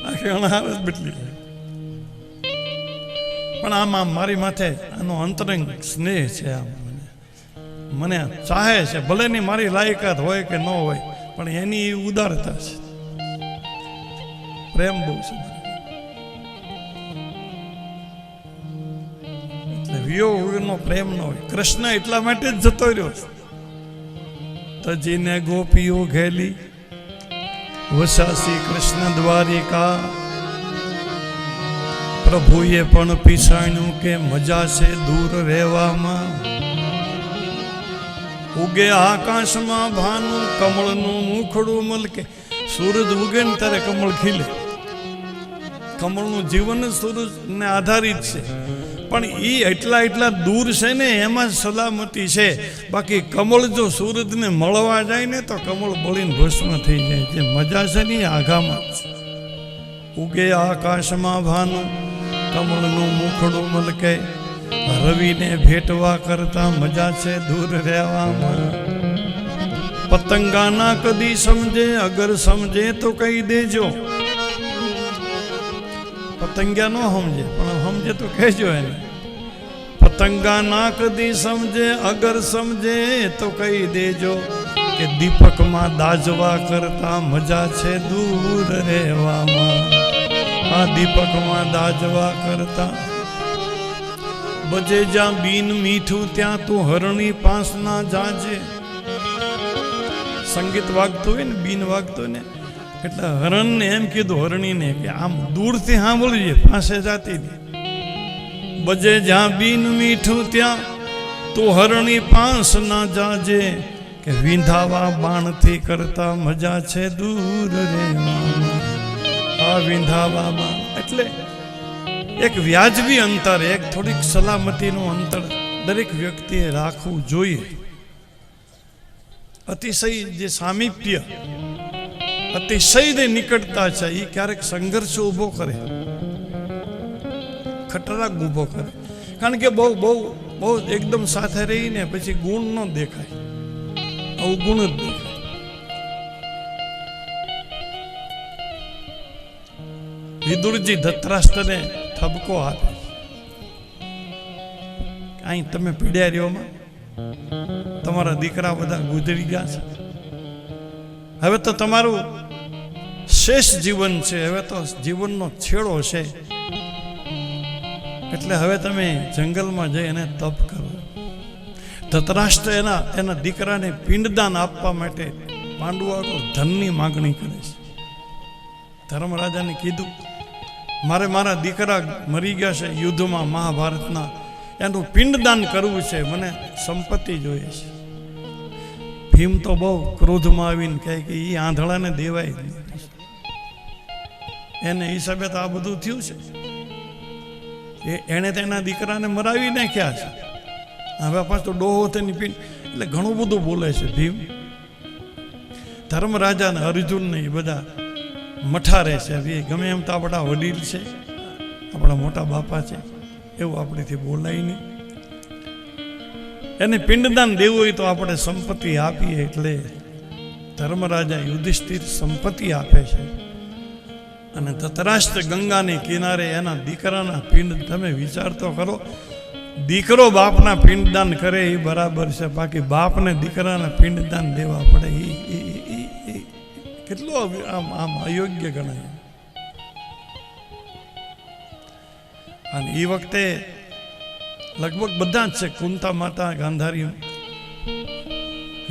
આખી અણહાર જ બદલી. પણ આમાં મારી માથે આનો અંતરંગ સ્નેહ છે. આમ મને ચાહે છે, ભલે ની મારી લાયકાત હોય કે ન હોય, પણ એની ઉદારતા છે, પ્રેમ બહુ છે. એટલે વિયોગ વગરનો પ્રેમ ન હોય. કૃષ્ણ એટલા માટે જ જતો રહ્યો. તજીને ગોપીઓ ઘેલી વસાસી કૃષ્ણ દ્વારિકા, પ્રભુએ પણ પીસાણ્યું કે મજા છે દૂર રહેવામાં. ઉગે આકાશમાં ભાનું કમળનું મુખડું મલકે. સૂરજ ઉગે ને ત્યારે કમળ ખીલે. કમળનું જીવન સૂરજને આધારિત છે, પણ એ એટલા દૂર છે ને એમાં સલામતી છે. બાકી કમળ જો સૂરજને મળવા જાય ને તો કમળ બળીને ભસ્મ થઈ જાય. જે મજા છે ને એ આઘામાં છે. ઉગે આકાશમાં ભાનું કમળનું મુખડું મલકે, રવિને ભેટવા કરતા મજા છે દૂર રહેવામાં. પતંગાના કદી સમજે, અગર સમજે તો કહી દેજો. પતંગિયા નો સમજે, પણ સમજે તો કહેજો એને. પતંગાના કદી સમજે, અગર સમજે તો કહી દેજો કે દીપકમાં દાજવા કરતા મજા છે દૂર રહેવામાં. આ દીપકમાં દાજવા કરતા. બજે જ્યાં બીન મીઠું ત્યાં તું હરણી પાંસ ના જાજે. સંગીત વાગતું હોય ને, બીન વાગતું હોય ને, એટલે હરણને એમ કીધું હરણીને કે આમ દૂરથી સાંભળીએ, પાસે જાતી નહીં. બજે જ્યાં બીન મીઠું ત્યાં તું હરણી પાંસ ના જાજે, કે વિંધાવા બાણથી કરતા મજા છે દૂર રહેવામાં. આ વિંધાવા બાણ એટલે એક વ્યાજબી અંતર, એક થોડીક સલામતીનું અંતર દરેક વ્યક્તિએ રાખવું જોઈએ. અતિશય જે સામીપ્ય, અતિશય જે નિકટતા છે એ ક્યારેક સંઘર્ષ ઊભો કરે, ખટરાક ઊભો કરે. કારણ કે બહુ એકદમ સાથે રહીને પછી ગુણ ન દેખાય, અવગુણ જ દેખાય. વિદુરજી ધૃતરાષ્ટ્રને ઠપકો આપે, અહીં તમે પીડ્યા રહ્યોમાં તમારા દીકરા બધા ગુજરી ગયા છે. હવે તો તમારું શેષ જીવન છે, હવે તો જીવનનો છેડો છે, એટલે હવે તમે જંગલમાં જઈ અને તપ કરો. ધૃતરાષ્ટ્ર એના દીકરાને પિંડદાન આપવા માટે પાંડવો આગળ ધનની માગણી કરે છે. ધર્મરાજાને કીધું, મારા દીકરા મરી ગયા છે યુદ્ધમાં મહાભારતના, એનું પિંડદાન કરવું છે, મને સંપત્તિ જોઈએ છે. ભીમ તો બહુ ક્રોધમાં આવીને કહે કે એ આંધળાને દેવાય જ નહીં, એને હિસાબે તો આ બધું થયું છે. એણે તેના દીકરાને મરાવી નાખ્યા છે, હવે પાછું ડોહો તેની પિંડ, એટલે ઘણું બધું બોલે છે ભીમ. ધર્મરાજા ને અર્જુન ને એ બધા મઠારે છે, ગમે એમ તો આપણા વડીલ છે, આપણા મોટા બાપા છે, એવું આપણેથી બોલાય નહીં. એને પિંડદાન દેવું હોય તો આપણે સંપત્તિ આપીએ, એટલે ધર્મરાજા યુધિષ્ઠિર સંપત્તિ આપે છે. અને ધૃતરાષ્ટ્ર ગંગાની કિનારે એના દીકરાના પિંડ, તમે વિચાર તો કરો, દીકરો બાપના પિંડદાન કરે એ બરાબર છે, બાકી બાપને દીકરાના પિંડદાન દેવા પડે એ કેટલું આમ અયોગ્ય ગણાય. અને એ વખતે લગભગ બધા જ છે, કુંતા માતા, ગાંધારી,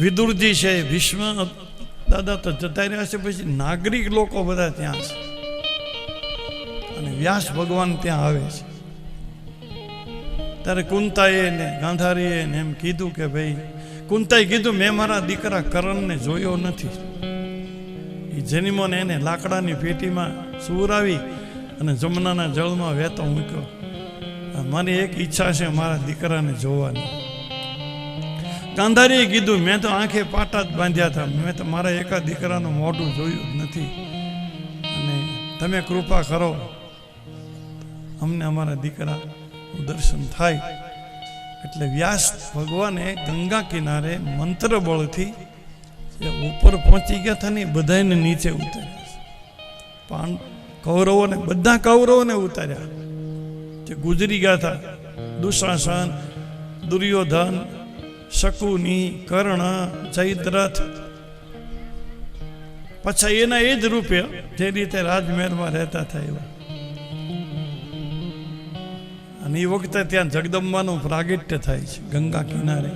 વિદુરજી છે, ભીષ્મ દાદા તો જતા રહ્યા છે, પછી નાગરિક લોકો બધા ત્યાં છે, અને વ્યાસ ભગવાન ત્યાં આવે છે. ત્યારે કુંતાએ ને ગાંધારીએ ને એમ કીધું કે ભાઈ, કુંતાએ કીધું મેં મારા દીકરા કરણને જોયો નથી. એ જન્મોને એને લાકડાની પેટીમાં સુવરાવી અને જમનાના જળમાં વહેતો મૂક્યો. મારી એક ઈચ્છા છે મારા દીકરાને જોવાની. ગાંધારીએ કીધું મેં તો આંખે પાટા જ બાંધ્યા હતા, મેં તો મારા એકા દીકરાનું મોઢું જોયું જ નથી, અને તમે કૃપા કરો અમને અમારા દીકરા દર્શન થાય. એટલે વ્યાસ ભગવાને ગંગા કિનારે મંત્ર બળથી ઉપર પહોંચી ગયા હતા ને બધાને નીચે ઉતાર્યા. કૌરવોને, બધા કૌરવોને ઉતાર્યા જે ગુજરી ગયા હતા, દુશાસન, દુર્યોધન, શકુની, કર્ણ, જયદ્રથ, પછી એના એ જ રૂપે જે રીતે રાજમહેલમાં રહેતા હતા એવા. અને એ વખતે ત્યાં જગદંબાનું પ્રાગટ્ય થાય છે ગંગા કિનારે,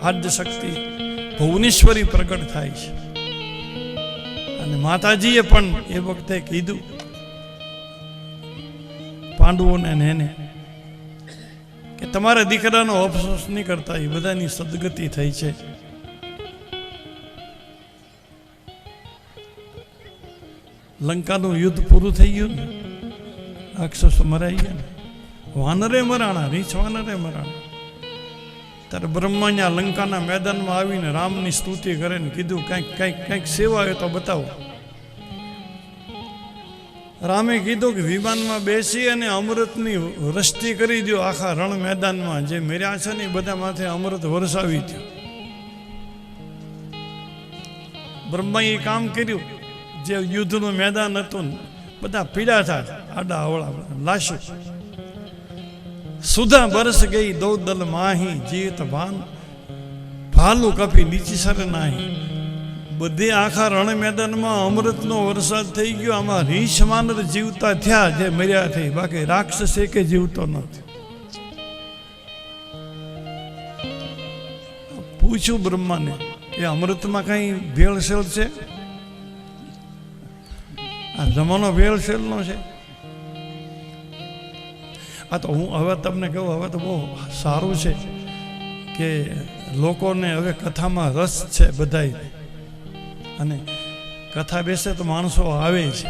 આદ્ય શક્તિ ભુવનેશ્વરી પ્રગટ થાય છે. અને માતાજીએ પણ એ વખતે કીધું પાંડવોને એને કે તમારા દીકરાનો અફસોસ નહીં કરતા, એ બધાની સદગતિ થઈ છે. લંકાનું યુદ્ધ પૂરું થઈ ગયું ને, રાક્ષસો મરાઈ ગયા ને, વાનરે મરાણા, રીંછ વાનરે મરાણા. ત્યારે બ્રહ્મા લંકાના મેદાનમાં આવીને રામની સ્તુતિ કરે ને કીધું કંઈક સેવા હોય તો બતાવો. રામે કીધું કે વિમાનમાં બેસી અને અમૃતની વૃષ્ટિ કરી દો આખા રણ મેદાનમાં, જે મેર્યા છે ને એ બધા માથે અમૃત વરસાવી દો. બ્રહ્માએ કામ કર્યું. જે યુદ્ધનું મેદાન હતું ને બધા પીડા થાય, આડા અવળા લાશું. સુધા બરસ ગઈ દો દલ માહી, જીત ભાન ભાલુ કપી નીચી સર નાહી. બધે આખા રણ મેદાનમાં અમૃતનો વરસાદ થઈ ગયો. આમાં રીંછ વાનર જીવતા થયા જે મર્યા થઈ, બાકી રાક્ષસ કે જીવતો નથી. પૂછ્યું બ્રહ્માને, એ અમૃતમાં કઈ ભેળસેળ છે? આ જમાનો ભેળસેળનો છે. આ તો હું હવે તમને કહું, હવે તો બહુ સારું છે કે લોકોને હવે કથામાં રસ છે બધાય, અને કથા બેસે તો માણસો આવે છે.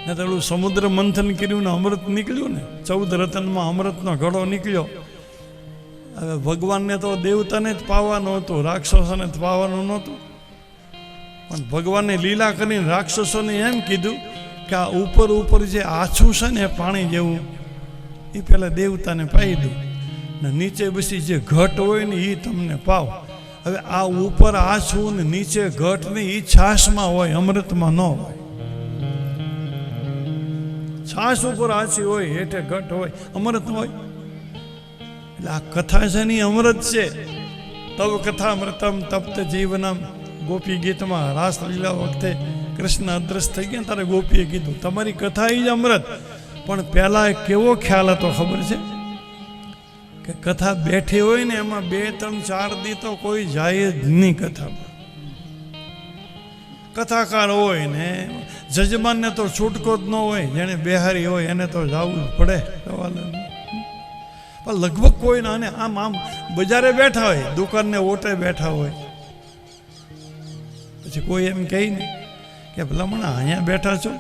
ને તો સમુદ્ર મંથન કર્યું ને અમૃત નીકળ્યું ને, 14 રતનમાં અમૃતનો ઘડો નીકળ્યો. હવે ભગવાનને તો દેવતાને જ પાવાનું હતું, રાક્ષસોને જ પાવાનું નહોતું. પણ ભગવાને લીલા કરીને રાક્ષસોને એમ કીધું કે આ ઉપર જે આછું છે ને પાણી જેવું, એ પેલા દેવતાને પાઈ દઉં, ને નીચે પછી જે ઘટ હોય ને એ તમને પાવ. હવે આ ઉપર આછું ને નીચે ઘટ ને એ છાશમાં હોય, અમૃતમાં ન હોય. છાશ ઉપર આછી હોય, હેઠે ઘટ હોય, અમૃત હોય. એટલે આ કથા છે ને અમૃત છે. તવ કથામૃતમ તપ્ત જીવનમ. ગોપી ગીતમાં રાસલીલા વખતે કૃષ્ણ અદ્રશ્ય થઈ ગયા તારે ગોપીએ કીધું તમારી કથા એ જ અમૃત. પણ પહેલા કેવો ખ્યાલ હતો ખબર છે કે કથા બેઠી હોય ને એમાં 2, 3, 4 દી તો કોઈ જાય જ નહીં કથામાં. કથાકાર હોય ને જજમાનને તો છૂટકો જ ન હોય, જેને બેહારી હોય એને તો જવું જ પડે. સવાલ જ નહીં. પણ લગભગ કોઈ ના, અને આમ બજારે બેઠા હોય, દુકાનને ઓટે બેઠા હોય, પછી કોઈ એમ કહે ને કે ભલામણા અહીંયા બેઠા છો,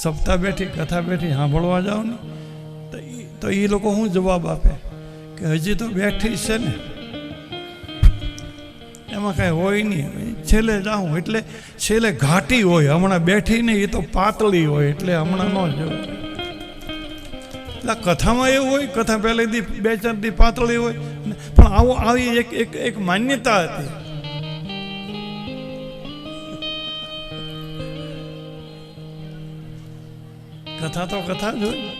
સપ્તાહ બેઠી કથા બેઠી સાંભળવા જાઓ ને, તો એ લોકો શું જવાબ આપે કે હજી તો બેઠી છે ને, એમાં કાંઈ હોય નહીં, છેલ્લે જાઉં. એટલે છેલ્લે ઘાટી હોય, હમણાં બેઠી ને એ તો પાતળી હોય, એટલે હમણાં ન જવાય. એટલે કથામાં એવું હોય, કથા પહેલેથી 2-4 દી પાતળી હોય, પણ આવી એક માન્યતા હતી. કથા તો કથા જ હોય,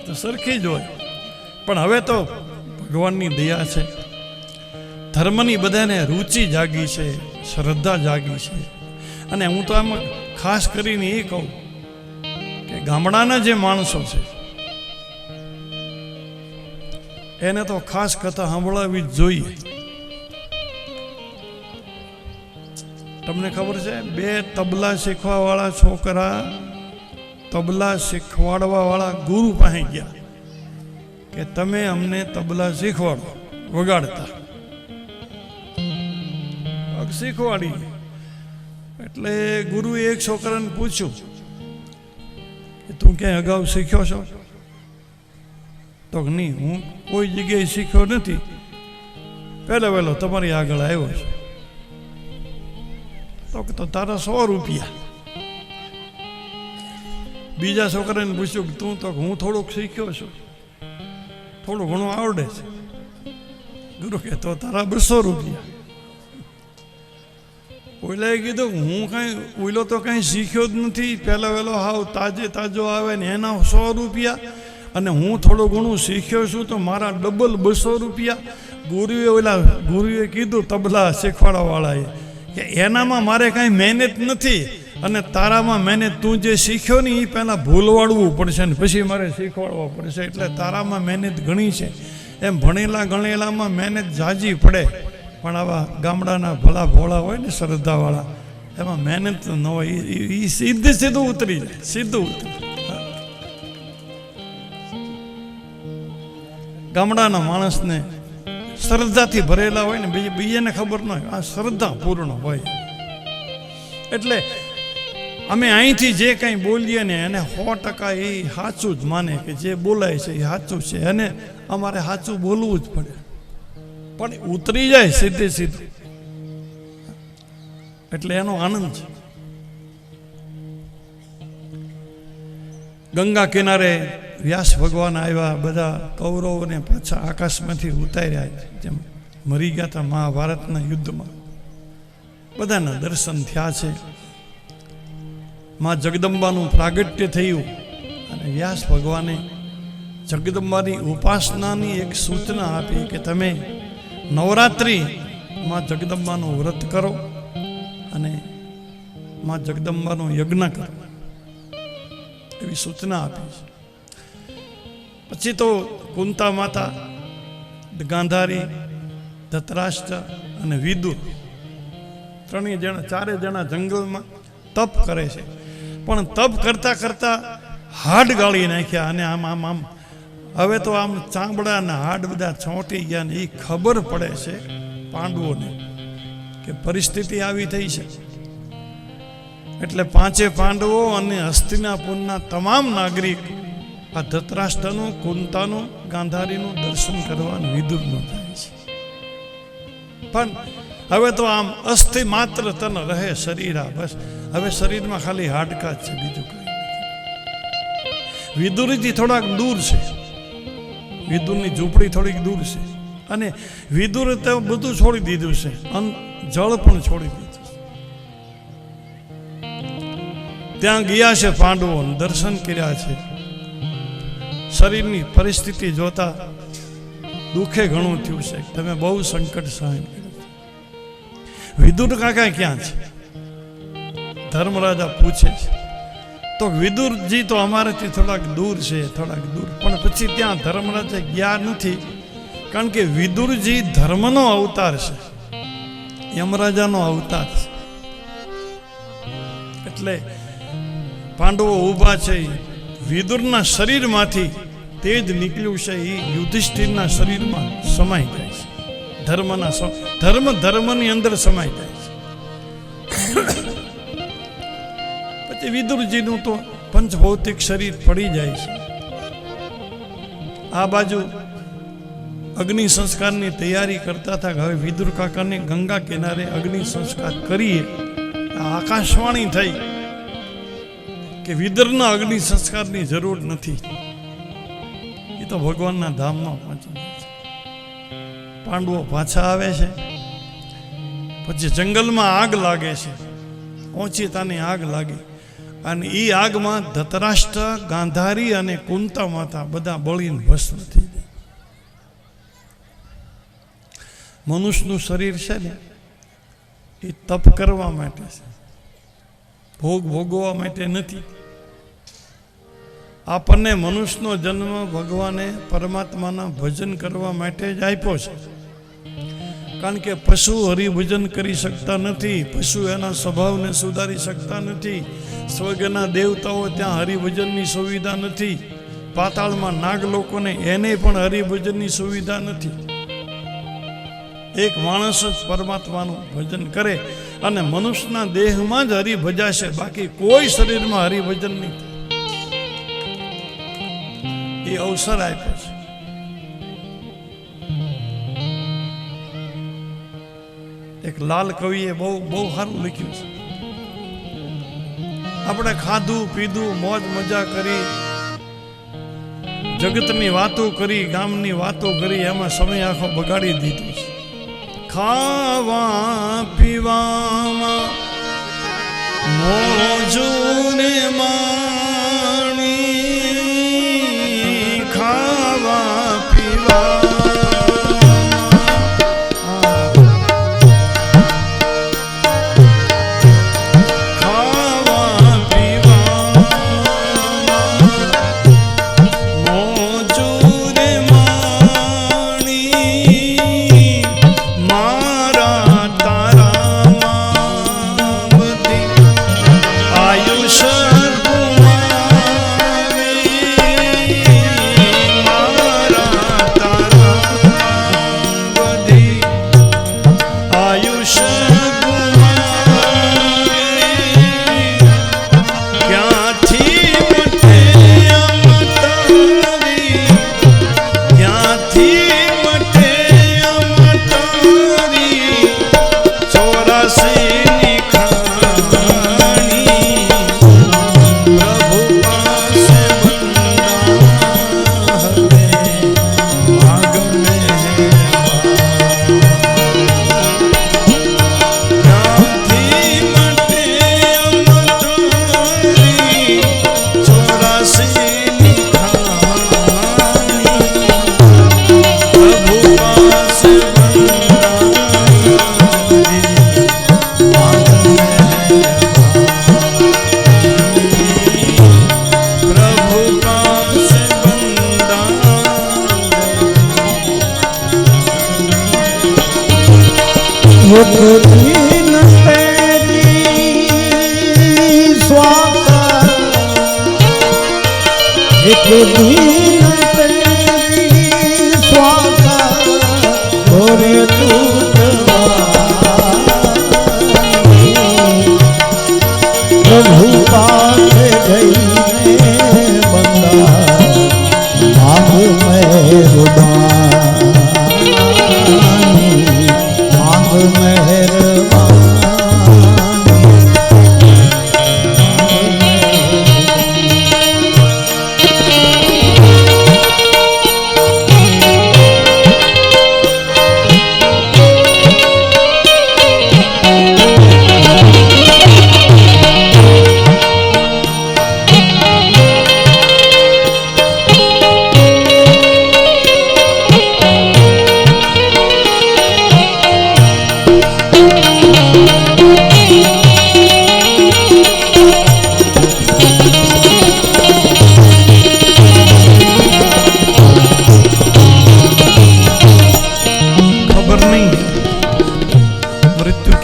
તો સરખી જ હોય. પણ હવે તો ભગવાનની દયા છે, ધર્મની બધાને રુચિ જાગી છે, શ્રદ્ધા જાગી છે. અને હું તો આમાં ખાસ કરીને એ કહું કે ગામડાના જે માણસો છે એને તો ખાસ કથા સાંભળવી જ જોઈએ. તમને ખબર છે 2 તબલા શીખવાવાળા છોકરા તબલા શીખવાડવા વાળા ગુરુ પાસે ગયા કે તમે અમને તબલા શીખવાડો, વગાડતા. શીખવાડી. એટલે ગુરુએ એક છોકરાને પૂછ્યું કે તું ક્યાંય અગાઉ શીખ્યો છો? તો નહીં, હું કોઈ જગ્યાએ શીખ્યો નથી, વહેલો તમારી આગળ આવ્યો છે. તો તારા 100 રૂપિયા. બીજા છોકરાને પૂછ્યું કે તું? તો હું થોડુંક શીખ્યો છું, થોડું ઘણું આવડે છે. ગુરુ કે તો તારા 200 રૂપિયા. ઓલાએ કીધું હું કાંઈ ઓઈલો તો કાંઈ શીખ્યો જ નથી, વહેલો હાવ તાજો આવે ને એના 100 રૂપિયા, અને હું થોડું ઘણું શીખ્યો છું તો મારા ડબલ 200 રૂપિયા. ગુરુએ કીધું તબલા શીખવાડવાવાળાએ કે એનામાં મારે કાંઈ મહેનત નથી, અને તારામાં મહેનત તું જે શીખ્યો ને એ પહેલાં ભૂલવાડવું પડશે ને પછી મારે શીખવાડવા પડશે. એટલે તારામાં મહેનત ઘણી છે. એમ ભણેલા ગણેલામાં મહેનત ઝાઝી પડે, પણ આવા ગામડાના ભલા ભોળા હોય ને શ્રદ્ધાવાળા, એમાં મહેનત ન હોય, એ સીધું ઉતરી જાય, સીધું ઉતરી. ગામડાના માણસને શ્રદ્ધાથી ભરેલા હોય ને, બીજાને ખબર ન હોય, આ શ્રદ્ધા પૂર્ણ હોય. એટલે અમે અહીંથી જે કંઈ બોલીએ ને એને 100% એ સાચું જ માને કે જે બોલાય છે એ સાચું છે, અને અમારે સાચું બોલવું જ પડે. પણ ઉતરી જાય સીધું, એટલે એનો આનંદ છે. ગંગા કિનારે વ્યાસ ભગવાન આવ્યા, બધા કૌરવોને પાછા આકાશમાંથી ઉતાર્યા, જેમ મરી ગયા હતા મહાભારતના યુદ્ધમાં. બધાના દર્શન થયા છે. માં જગદંબાનું પ્રાગટ્ય થયું, અને વ્યાસ ભગવાને જગદંબાની ઉપાસનાની એક સૂચના આપી કે તમે નવરાત્રિ માં જગદંબાનું વ્રત કરો અને માં જગદંબાનો યજ્ઞ કરો, એવી સૂચના આપી છે. પછી તો કુંતા માતા, ગાંધારી, ધૃતરાષ્ટ્ર અને વિદુર 4 જણા જંગલમાં તપ કરે છે. પણ તપ કરતા કરતા હાડ ગાળી નાખ્યા, અને આમ હવે તો આમ ચામડાના હાડ બધા છોંટી ગયા ને એ ખબર પડે છે પાંડવોને કે પરિસ્થિતિ આવી થઈ છે. એટલે 5 પાંડવો અને હસ્તિનાપુરના તમામ નાગરિક આ ધૃતરાષ્ટ્રનું, કુંતાનું, ગાંધારીનું દર્શન કરવાનું વિદુરનું થાય છે. પણ હવે તો આમ અસ્થિ માત્ર તન રહે શરીરા, બસ હવે શરીરમાં ખાલી હાડકા જ છે, બીજું કંઈ નથી. વિદુરથી થોડાક દૂર છે, વિદુરની ઝૂંપડી થોડીક દૂર છે, અને વિદુર તો બધું છોડી દીધું છે, જળ પણ છોડી દીધું છે. ત્યાં ગયા છે પાંડવો, દર્શન કર્યા છે. શરીરની પરિસ્થિતિ જોતા દુઃખે ઘણું થયું છે, તમે બહુ સંકટ સહન કર્યું. વિદુર કાકા ક્યાં છે? ધર્મરાજા પૂછે છે. તો વિદુરજી તો અમારાથી થોડાક દૂર છે, થોડાક દૂર. પણ પછી ત્યાં ધર્મરાજા ગયા નથી, કારણ કે વિદુરજી ધર્મનો અવતાર છે, યમરાજાનો અવતાર છે. એટલે પાંડવો ઊભા છે, વિદુરના શરીરમાંથી તેજ નીકળ્યું છે, એ યુધિષ્ઠિરના શરીરમાં સમાઈ જાય છે. ધર્મની અંદર સમાઈ જાય છે. પછી વિદુરજીનું તો પંચભૌતિક શરીર પડી જાય છે. આ બાજુ અગ્નિ સંસ્કારની તૈયારી કરતા હતા કે હવે વિદુર કાકાને ગંગા કિનારે અગ્નિ સંસ્કાર કરીએ. આકાશવાણી થઈ કે વિદુરના અગ્નિ સંસ્કારની જરૂર નથી, એ તો ભગવાનના ધામમાં પહોંચી જાય છે. પાંડવો પાછા આવે છે. પછી જંગલમાં આગ લાગે છે, ઓચિતાની આગ લાગી, અને એ આગમાં ધતરાષ્ટ્ર, ગાંધારી અને કુંતા માતા બધા બળીને ભસ્મ થઈ જાય. મનુષ્યનું શરીર છે ને એ તપ કરવા માટે છે, ભોગ ભોગવવા માટે નથી. આપણને મનુષ્યનો જન્મ ભગવાને પરમાત્માના ભજન કરવા માટે જ આપ્યો છે. કારણ કે પશુ હરિભજન કરી શકતા નથી, પશુ એના સ્વભાવને સુધારી શકતા નથી, સ્વર્ગના દેવતાઓ ત્યાં હરિભજનની સુવિધા નથી, પાતાળમાં નાગ લોકોને એને પણ હરિભજનની સુવિધા નથી. એક માણસ જ પરમાત્માનું ભજન કરે અને મનુષ્યના દેહમાં જ હરિભજાશે, બાકી કોઈ શરીરમાં હરિભજન નહીં. એ અવસર આપ્યો છે. એક લાલ કવિએ બહુ સારું લખ્યું છે. આપણે ખાધું પીધું મોજ મજા કરી, જગતની વાતો કરી, ગામની વાતો કરી, એમાં સમય આખો બગાડી દીધો છે. ખાવા પીવામાં મોજુને માણી, ખાવા પીવા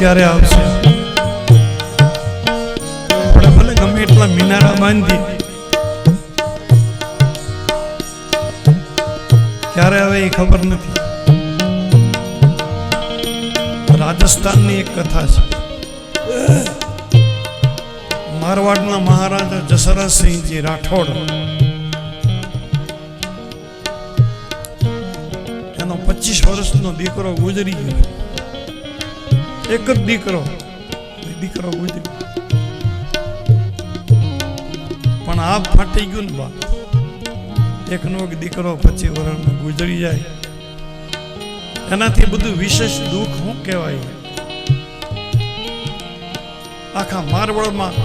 ક્યારે આવશે? આપણે ભલે ગમે એટલા મિનારા બાંધી, ક્યારે આવે એ ખબર નથી. રાજસ્થાનની એક કથા છે. મારવાડના મહારાજા જસરાજસિંહજી રાઠોડ, એનો 25 વર્ષનો દીકરો ગુજરી ગયો. એક જ દીકરો ગુજરી, પણ આ ફાટી ગયું ને બા. એકનો એક દીકરો 25 વર્ષનો ગુજરી જાય, એનાથી બધું વિશેષ દુઃખ શું કહેવાય? આખા મારવાડમાં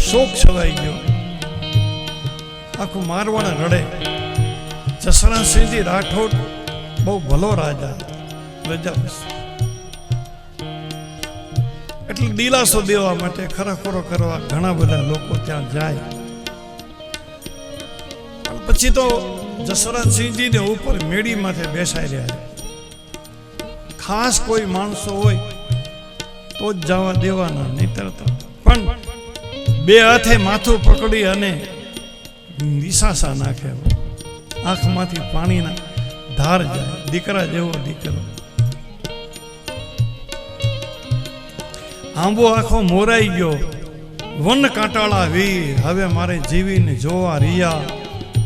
શોક છવાઈ ગયો. આખું મારવાડ રડે. જસરાજસિંહજી રાઠોડ બહુ ભલો રાજા, પ્રજા એટલે દિલાસો દેવા માટે ખરાખોરો કરવા ઘણા બધા લોકો ત્યાં જાય. પછી તો જસરાજસિંહજીને ઉપર મેડી માથે બેસાઈ રહ્યા. ખાસ કોઈ માણસો હોય તો જ જવા દેવાના, નહીતર તો. પણ બે હાથે માથું પકડી અને નિશાસા નાખે, આંખમાંથી પાણીના ધાર જાય. દીકરા જેવો દીકરો. આંબો આખો મોરાઈ ગયો. વન કાંટાળા વીર હવે મારે જીવીને જોવા રિયા.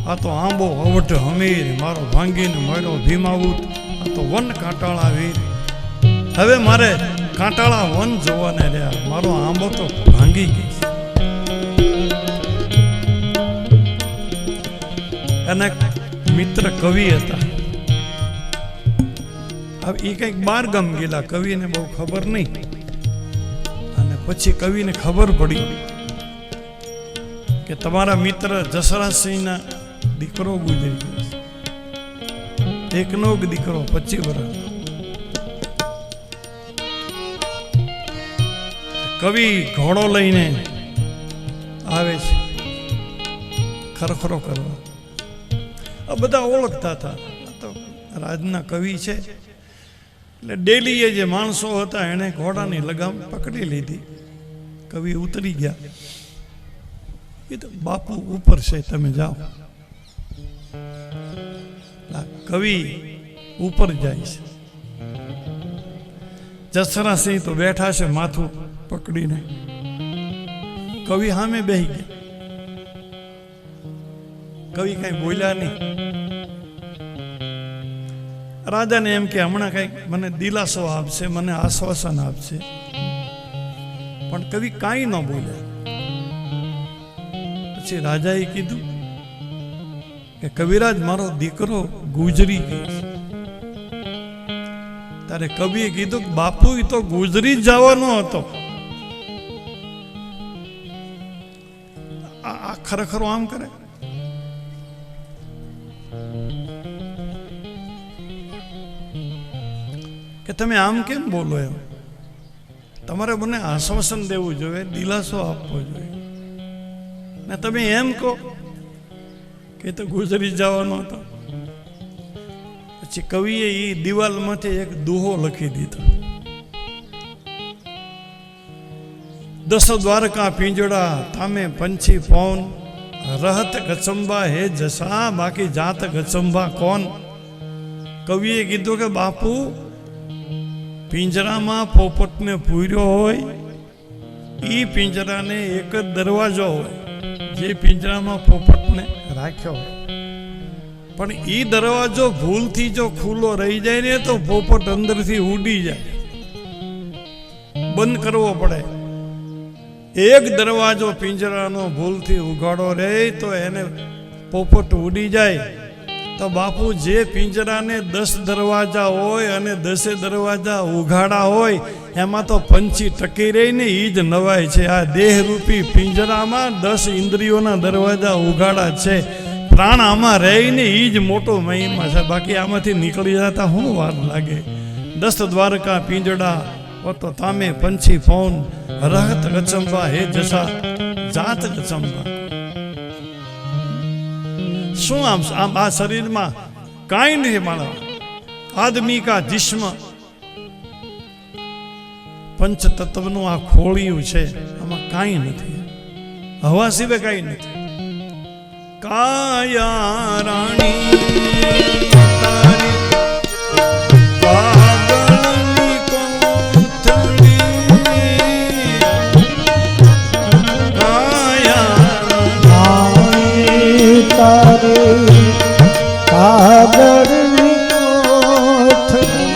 આ તો આંબો અવઢ હમીર મારો ભાંગીને મળ્યો ભીમાવૂત. આ તો વન કાંટાળા વીર હવે મારે કાંટાળા વન જોવાને રહ્યા. મારો આંબો તો ભાંગી ગઈ. એના મિત્ર કવિ હતા. હવે એ કંઈક બાર ગામ ગયેલા, કવિને બહુ ખબર નહીં. અને પછી કવિને ખબર પડી કે તમારા મિત્ર જસરાજસિંહના દીકરો ગુજરી ગયો. એકનો એક દીકરો 25 વર્ષ. કવિ ઘોડો લઈને આવે છે ખરખરો કરવા. આ બધા ઓળખતા હતા, તો રાજના કવિ છે એટલે ડેલી એ જે માણસો હતા એને ઘોડાની લગામ પકડી લીધી. કવિ ઉતરી ગયા. એ તો બાપુ ઉપર છે, તમે જાઓ. કવિ ઉપર જાય છે. જસરાજસિંહ તો બેઠા છે માથું પકડીને. કવિ સામે બેહી ગયા. કવિ કઈ બોલ્યા નહીં. રાજાને એમ કે હમણાં કઈક મને દિલાસો આપશે, મને આશ્વાસન આપશે, પણ કવિ કાંઈ ન બોલ્યા. પછી રાજાએ કીધું કે કવિરાજ મારો દીકરો ગુજરી ગયો. ત્યારે કવિએ કીધું કે બાપુ એ તો ગુજરી જ જવાનો હતો. આ ખરેખર આમ કરે. કે તમે આમ કેમ બોલો? એમ તમારે મને આશ્વાસન દેવું જોઈએ, દિલાસો આપવો જોઈએ, ને તમે એમ કહો કે તો ગુજરી જવાનો હતો. પછી કવિએ એ દિવાલમાંથી એક દુહો લખી દીધો. 10 દ્વારકા પિંજડા તામે પંછી પૌન, રહત ગચંબા હે જસા બાકી જાત ગચંબા કોણ. કવિએ કીધું કે બાપુ પિંજરામાં પોપટને પૂર્યો હોય, એ પિંજરાને એક જ દરવાજો હોય જે પિંજરામાં પોપટને રાખ્યો હોય, પણ એ દરવાજો ભૂલથી જો ખુલ્લો રહી જાય ને તો પોપટ અંદરથી ઉડી જાય, બંધ કરવો પડે. એક દરવાજો પિંજરાનો ભૂલથી ઉઘાડો રહે તો એને પોપટ ઉડી જાય. તો બાપુ જે પિંજરાને 10 દરવાજા હોય અને 10 દરવાજા ઉઘાડા હોય એમાં તો પંછી ટકી રહી ને એ જ નવાય છે. આ દેહરૂપી પિંજરામાં 10 ઇન્દ્રિયોના દરવાજા ઉઘાડા છે. પ્રાણ આમાં રહીને એ જ મોટો મહિમા છે. બાકી આમાંથી નીકળી જતા શું વાર લાગે? 10 દ્વારકા પિંજડા તો તામે પંછી પૌન, રહત ગચંબા હે જસા જાત ગચંબા. શું આમ આ શરીરમાં કાંઈ નહીં માણસ. આદમી કા જિસ્મ પંચતત્વનું આ ખોળિયું છે, આમાં કાંઈ નથી, હવા સિવાય કાંઈ નથી. કાયા રાણી તારી પાગલની કોથળી, કાયા રાણી તારી પાગલની કોથળી,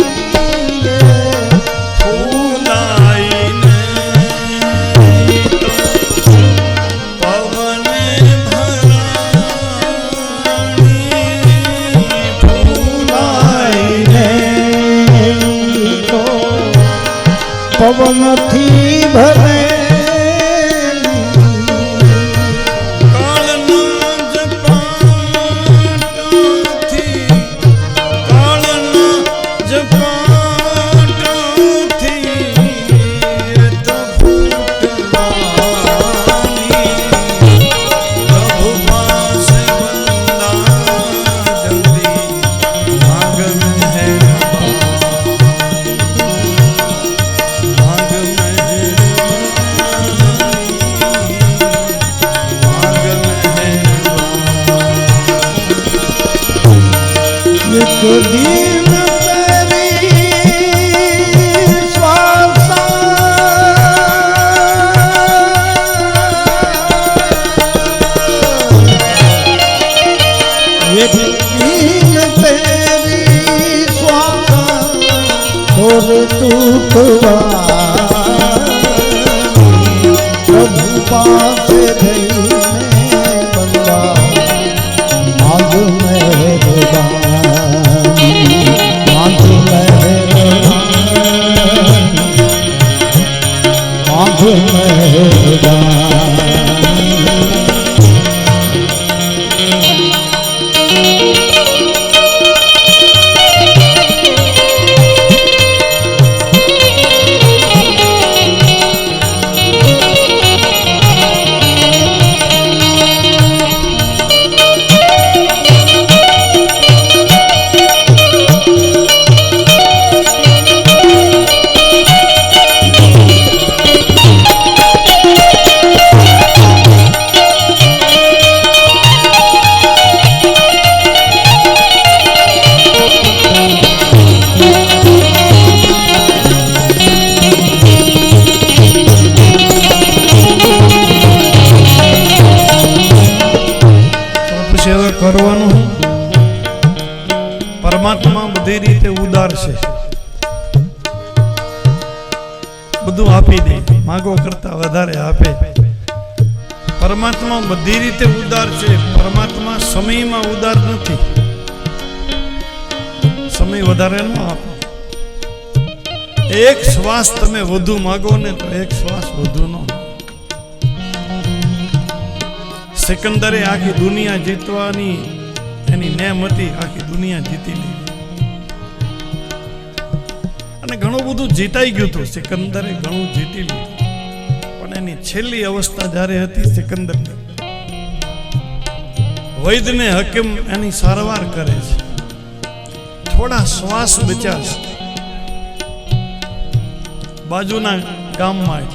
ફૂલાઈને પવને પવનથી ભરે દિન તેરી શ્વાસા, એક દિન તેરી શ્વાસા તોર તૂટવા, પ્રભુ પાસે રહીને બંદા માગ કરવાનું. પરમાત્મા બધી રીતે ઉદાર છે, બધું આપી દે, માગો કરતા વધારે આપે. પરમાત્મા બધી રીતે ઉદાર છે. પરમાત્મા સમયમાં ઉદાર નથી, સમય વધારે ન આપે. એક શ્વાસ તમે વધુ માગો ને તો એક શ્વાસ વધુ ન. સિકંદરે આખી દુનિયા જીતવાની એની નેમ હતી, આખી દુનિયા જીતી લીધી અને ઘણું બધું જીતાઈ ગયું હતું. સિકંદરે ઘણું જીતી લીધું, પણ એની છેલ્લી અવસ્થા જ્યારે હતી સિકંદરની, વૈદ્યને હકીમ એની સારવાર કરે છે, થોડા શ્વાસ બચ્યા છે. બાજુના ગામમાં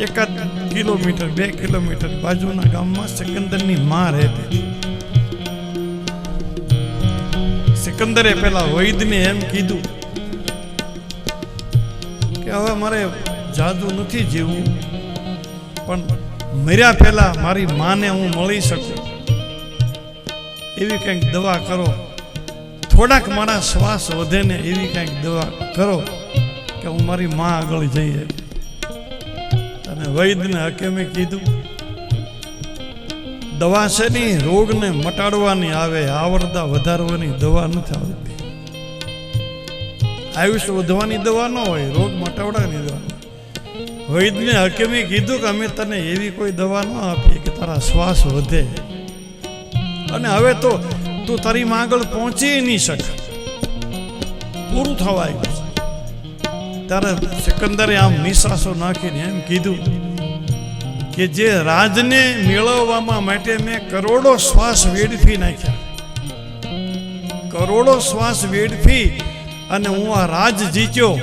એકાદ કિલોમીટર 2 કિલોમીટર બાજુના ગામમાં સિકંદરની માં રહેતી. સિકંદરે પેલા વૈદ્યને એમ કીધું કે હવે મારે જાદુ નથી જીવવું, પણ મર્યા પહેલા મારી માને હું મળી શકું એવી કંઈક દવા કરો, થોડાક મારા શ્વાસ વધે ને એવી કંઈક દવા કરો કે હું મારી માં આગળ જઈએ. અને વૈદ્યને હકીમે કીધું દવા છે ની રોગને મટાડવાની આવે, આવરદા વધારવાની દવા નથી આવતી. આયુષ્ય વધવાની દવા ન હોય, રોગ મટાડવાની દવા. વૈદ્યને હકીમે કીધું કે અમે તને એવી કોઈ દવા ન આપીએ કે તારા શ્વાસ વધે, અને હવે તો તું તારી માં આગળ પહોંચી નહીં શક, પૂરું થવા આવ્યું. ત્યારે સિકંદરે આમ નિશાસો નાખીને એમ કીધું કે જે રાજને મેળવવામાં માટે મેં કરોડો શ્વાસ વેડફી નાખ્યા, કરોડો શ્વાસ વેડફી અને હું આ રાજ જીત્યો,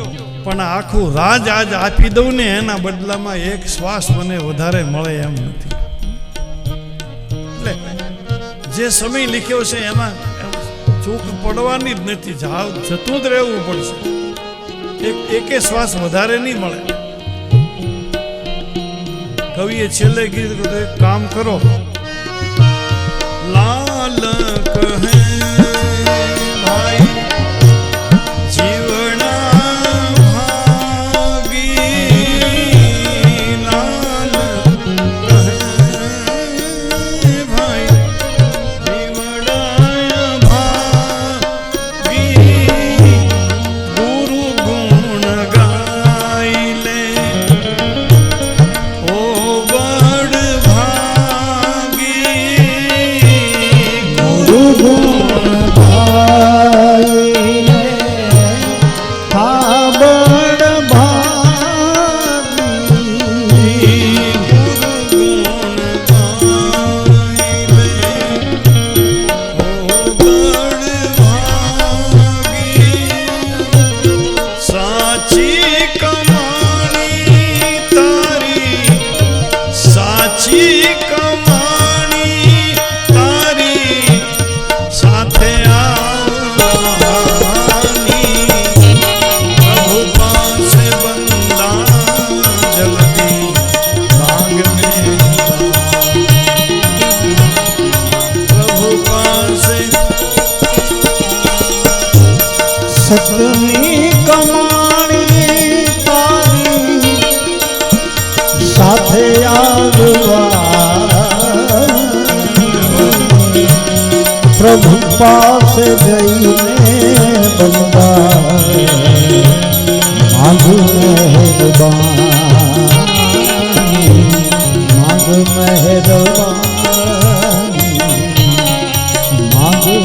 પણ આખું રાજ આજ આપી દઉં ને એના બદલામાં એક શ્વાસ મને વધારે મળે એમ નથી. એટલે જે સમય લખ્યો છે એમાં ચૂક પડવાની જ નથી, જતું જ રહેવું પડશે. એકે શ્વાસ વધારે નહીં મળે. કવિએ છેલ્લે કીધું તો એક કામ કરો, લાલ કહે ભાઈ સતની કમાણી તારી સાથે આવવા પ્રભુ પાસે જઈને બંદા માગુ મહેરબાની, માગુ મહેરબાની, માગુ